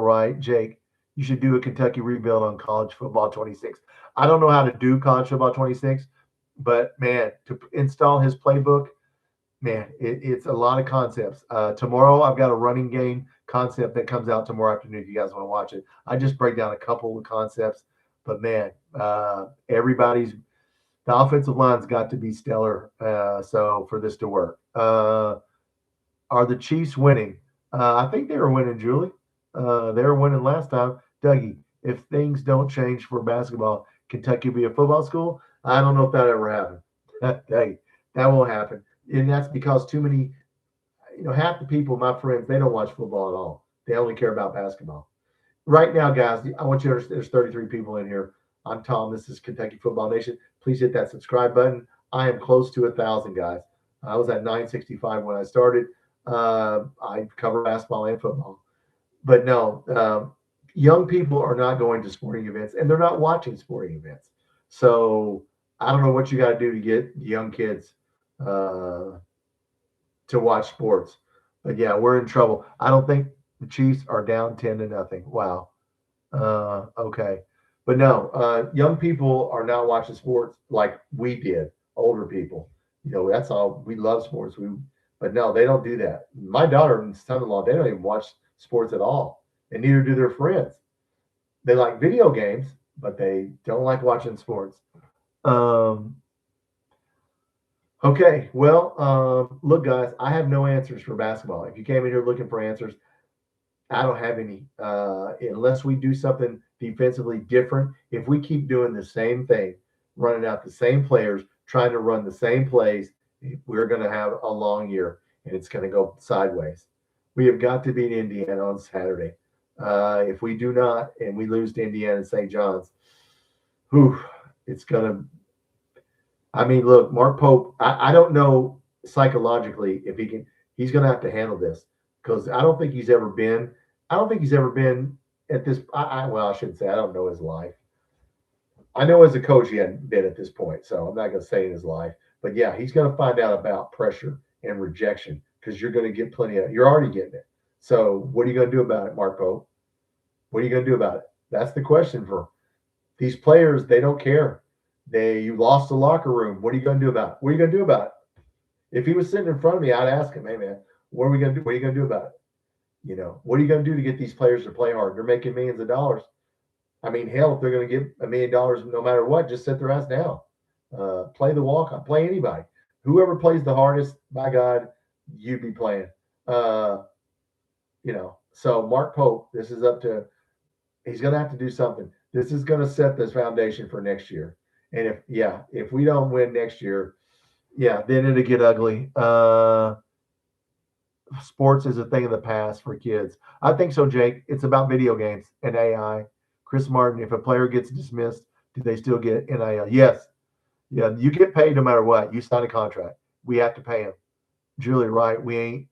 right, Jake. You should do a Kentucky rebuild on college football 26. I don't know how to do college football 26, but man, to install his playbook, man, it's a lot of concepts. Tomorrow, I've got a running game concept that comes out tomorrow afternoon if you guys want to watch it. I just break down a couple of concepts, but man, the offensive line's got to be stellar. So for this to work, are the Chiefs winning? I think they were winning, Julie. They were winning last time. Dougie, if things don't change for basketball, Kentucky will be a football school. I don't know if that ever happened. Hey, that won't happen. And that's because too many, half the people, my friends, they don't watch football at all. They only care about basketball. Right now, guys, I want you to understand there's 33 people in here. I'm Tom. This is Kentucky Football Nation. Please hit that subscribe button. I am close to 1,000, guys. I was at 965 when I started. I cover basketball and football. But no, young people are not going to sporting events, and they're not watching sporting events. So I don't know what you got to do to get young kids to watch sports. But yeah, we're in trouble. I don't think the Chiefs are down 10-0. Wow. Okay. But no, young people are not watching sports like we did, older people. That's all. We love sports. But no, they don't do that. My daughter and son-in-law, they don't even watch sports at all, and neither do their friends. They like video games, but they don't like watching sports. Okay, well, look, guys, I have no answers for basketball. If you came in here looking for answers, I don't have any. Unless we do something defensively different, if we keep doing the same thing, running out the same players, trying to run the same plays, we're going to have a long year, and it's going to go sideways. We have got to beat Indiana on Saturday. If we do not, and we lose to Indiana and St. John's, it's going to – I mean, look, Mark Pope, I don't know psychologically if he's going to have to handle this because I don't think he's ever been at this – I shouldn't say I don't know his life. I know as a coach he hadn't been at this point, so I'm not going to say in his life. But, yeah, he's going to find out about pressure and rejection because you're going to get plenty of – you're already getting it. So what are you going to do about it, Mark Pope? What are you going to do about it? That's the question for these players. They don't care. You lost the locker room. What are you going to do about it? What are you going to do about it? If he was sitting in front of me, I'd ask him, hey, man, what are we going to do? What are you going to do about it? What are you going to do to get these players to play hard? They're making millions of dollars. I mean, hell, if they're going to get $1 million no matter what, just sit their ass down. Play the walk-on. Play anybody. Whoever plays the hardest, by God, you'd be playing. So Mark Pope, this is up to – he's going to have to do something. This is going to set this foundation for next year. And if we don't win next year, then it'll get ugly. Sports is a thing of the past for kids. I think so, Jake. It's about video games and AI. Chris Martin, if a player gets dismissed, do they still get NIL? Yes. Yeah, you get paid no matter what. You sign a contract. We have to pay him. Julie, right? We ain't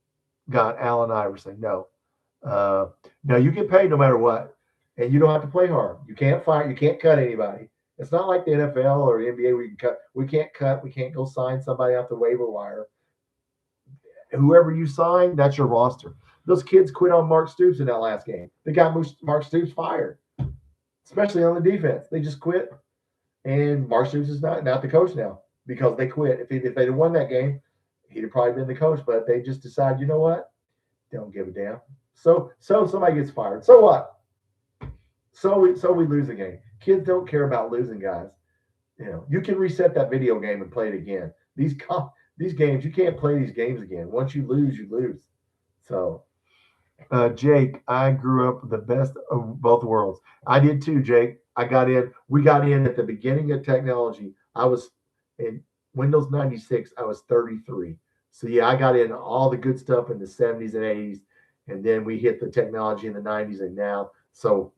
got Allen Iverson. No. No, you get paid no matter what. And you don't have to play hard. You can't fire. You can't cut anybody. It's not like the NFL or the NBA where you can cut. We can't cut. We can't go sign somebody off the waiver wire. Whoever you sign, that's your roster. Those kids quit on Mark Stoops in that last game. They got Mark Stoops fired, especially on the defense. They just quit. And Mark Stoops is not the coach now because they quit. If they'd have won that game, he'd have probably been the coach. But they just decide, you know what? They don't give a damn. So somebody gets fired. So what? So we lose the game. Kids don't care about losing, guys. You can reset that video game and play it again. These games, you can't play these games again. Once you lose, you lose. So, Jake, I grew up with the best of both worlds. I did too, Jake. We got in at the beginning of technology. I was in Windows 96. I was 33. So, I got in all the good stuff in the 70s and 80s. And then we hit the technology in the 90s and now. So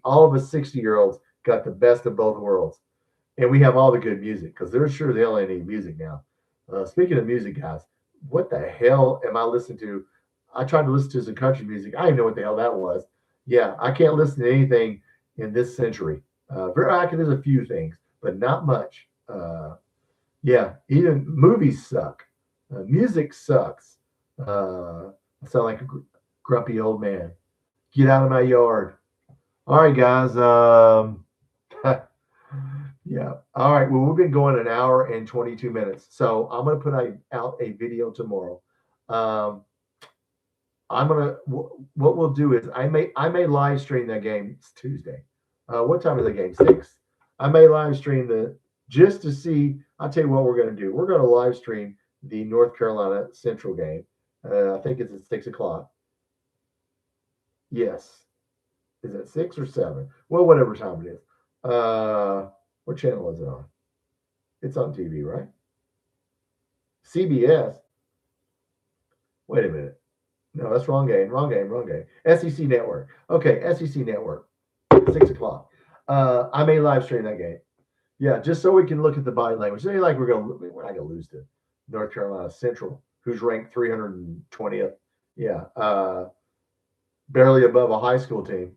all of us 60-year-olds got the best of both worlds. And we have all the good music because there's sure the hell ain't any music now. Speaking of music, guys, what the hell am I listening to? I tried to listen to some country music. I didn't know what the hell that was. Yeah, I can't listen to anything in this century. There's a few things, but not much. Even movies suck. Music sucks. I sound like a grumpy old man. Get out of my yard. All right, guys. Yeah. All right. Well, we've been going an hour and 22 minutes. So I'm going to put out a video tomorrow. What we'll do is I may live stream that game. It's Tuesday. What time is the game? 6. I may live stream just to see. I'll tell you what we're going to do. We're going to live stream the North Carolina Central game. I think it's at 6 o'clock. Yes. Is it 6 or 7? Well, whatever time it is. What channel is it on? It's on TV, right? CBS. Wait a minute. No, that's wrong game. SEC Network. Okay, SEC Network. 6 o'clock. I may live stream that game. Yeah, just so we can look at the body language. It ain't like we're not gonna lose to North Carolina Central, who's ranked 320th. Yeah. Barely above a high school team.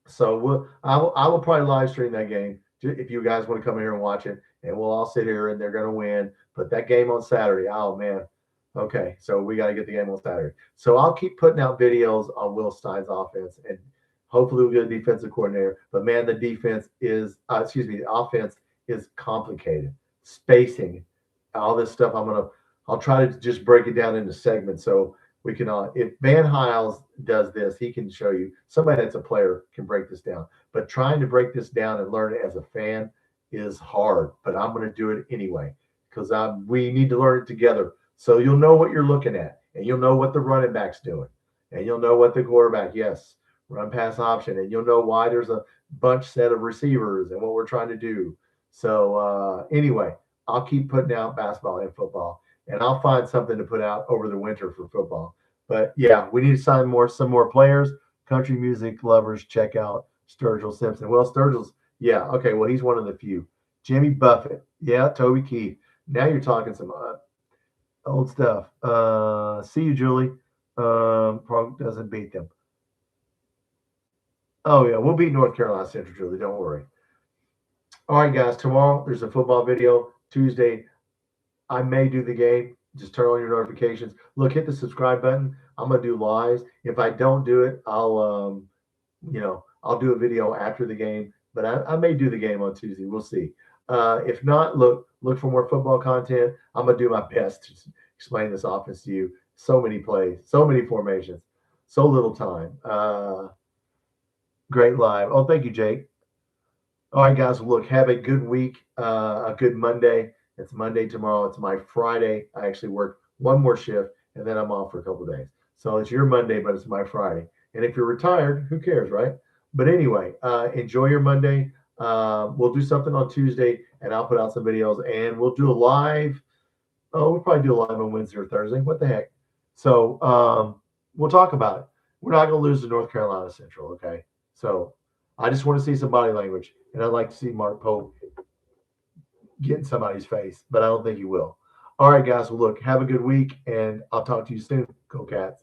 So I will probably live stream that game if you guys want to come here and watch it, and we'll all sit here and they're going to win. But that game on Saturday, oh man, okay, so we got to get the game on Saturday. So I'll keep putting out videos on Will Stein's offense, and hopefully we'll get a defensive coordinator. But man, the offense is complicated, spacing, all this stuff. I'll try to just break it down into segments so we can. If Van Hiles does this, he can show you. Somebody that's a player can break this down. But trying to break this down and learn it as a fan is hard. But I'm going to do it anyway because we need to learn it together. So you'll know what you're looking at, and you'll know what the running back's doing, and you'll know what the quarterback, run pass option, and you'll know why there's a bunch set of receivers and what we're trying to do. So anyway, I'll keep putting out basketball and football. And I'll find something to put out over the winter for football. But yeah, we need to sign some more players. Country music lovers, check out Sturgill Simpson. Well, Sturgill's, okay. Well, he's one of the few. Jimmy Buffett, Toby Keith. Now you're talking some old stuff. See you, Julie. Probably doesn't beat them. Oh yeah, we'll beat North Carolina Central, Julie. Don't worry. All right, guys. Tomorrow there's a football video. Tuesday, I may do the game. Just turn on your notifications. Look, hit the subscribe button. I'm gonna do lives. If I don't do it, I'll do a video after the game. But I may do the game on Tuesday. We'll see. If not, look for more football content. I'm gonna do my best to explain this offense to you. So many plays, so many formations, so little time. Great live. Oh, thank you, Jake. All right, guys. Look, have a good week, a good Monday. It's Monday tomorrow. It's my Friday. I actually work one more shift, and then I'm off for a couple of days. So it's your Monday, but it's my Friday. And if you're retired, who cares, right? But anyway, enjoy your Monday. We'll do something on Tuesday, and I'll put out some videos, and we'll do a live. Oh, we'll probably do a live on Wednesday or Thursday. What the heck? So we'll talk about it. We're not going to lose to North Carolina Central, okay? So I just want to see some body language, and I'd like to see Mark Pope get in somebody's face, but I don't think he will. All right, guys. Well, look, have a good week, and I'll talk to you soon. Go Cats.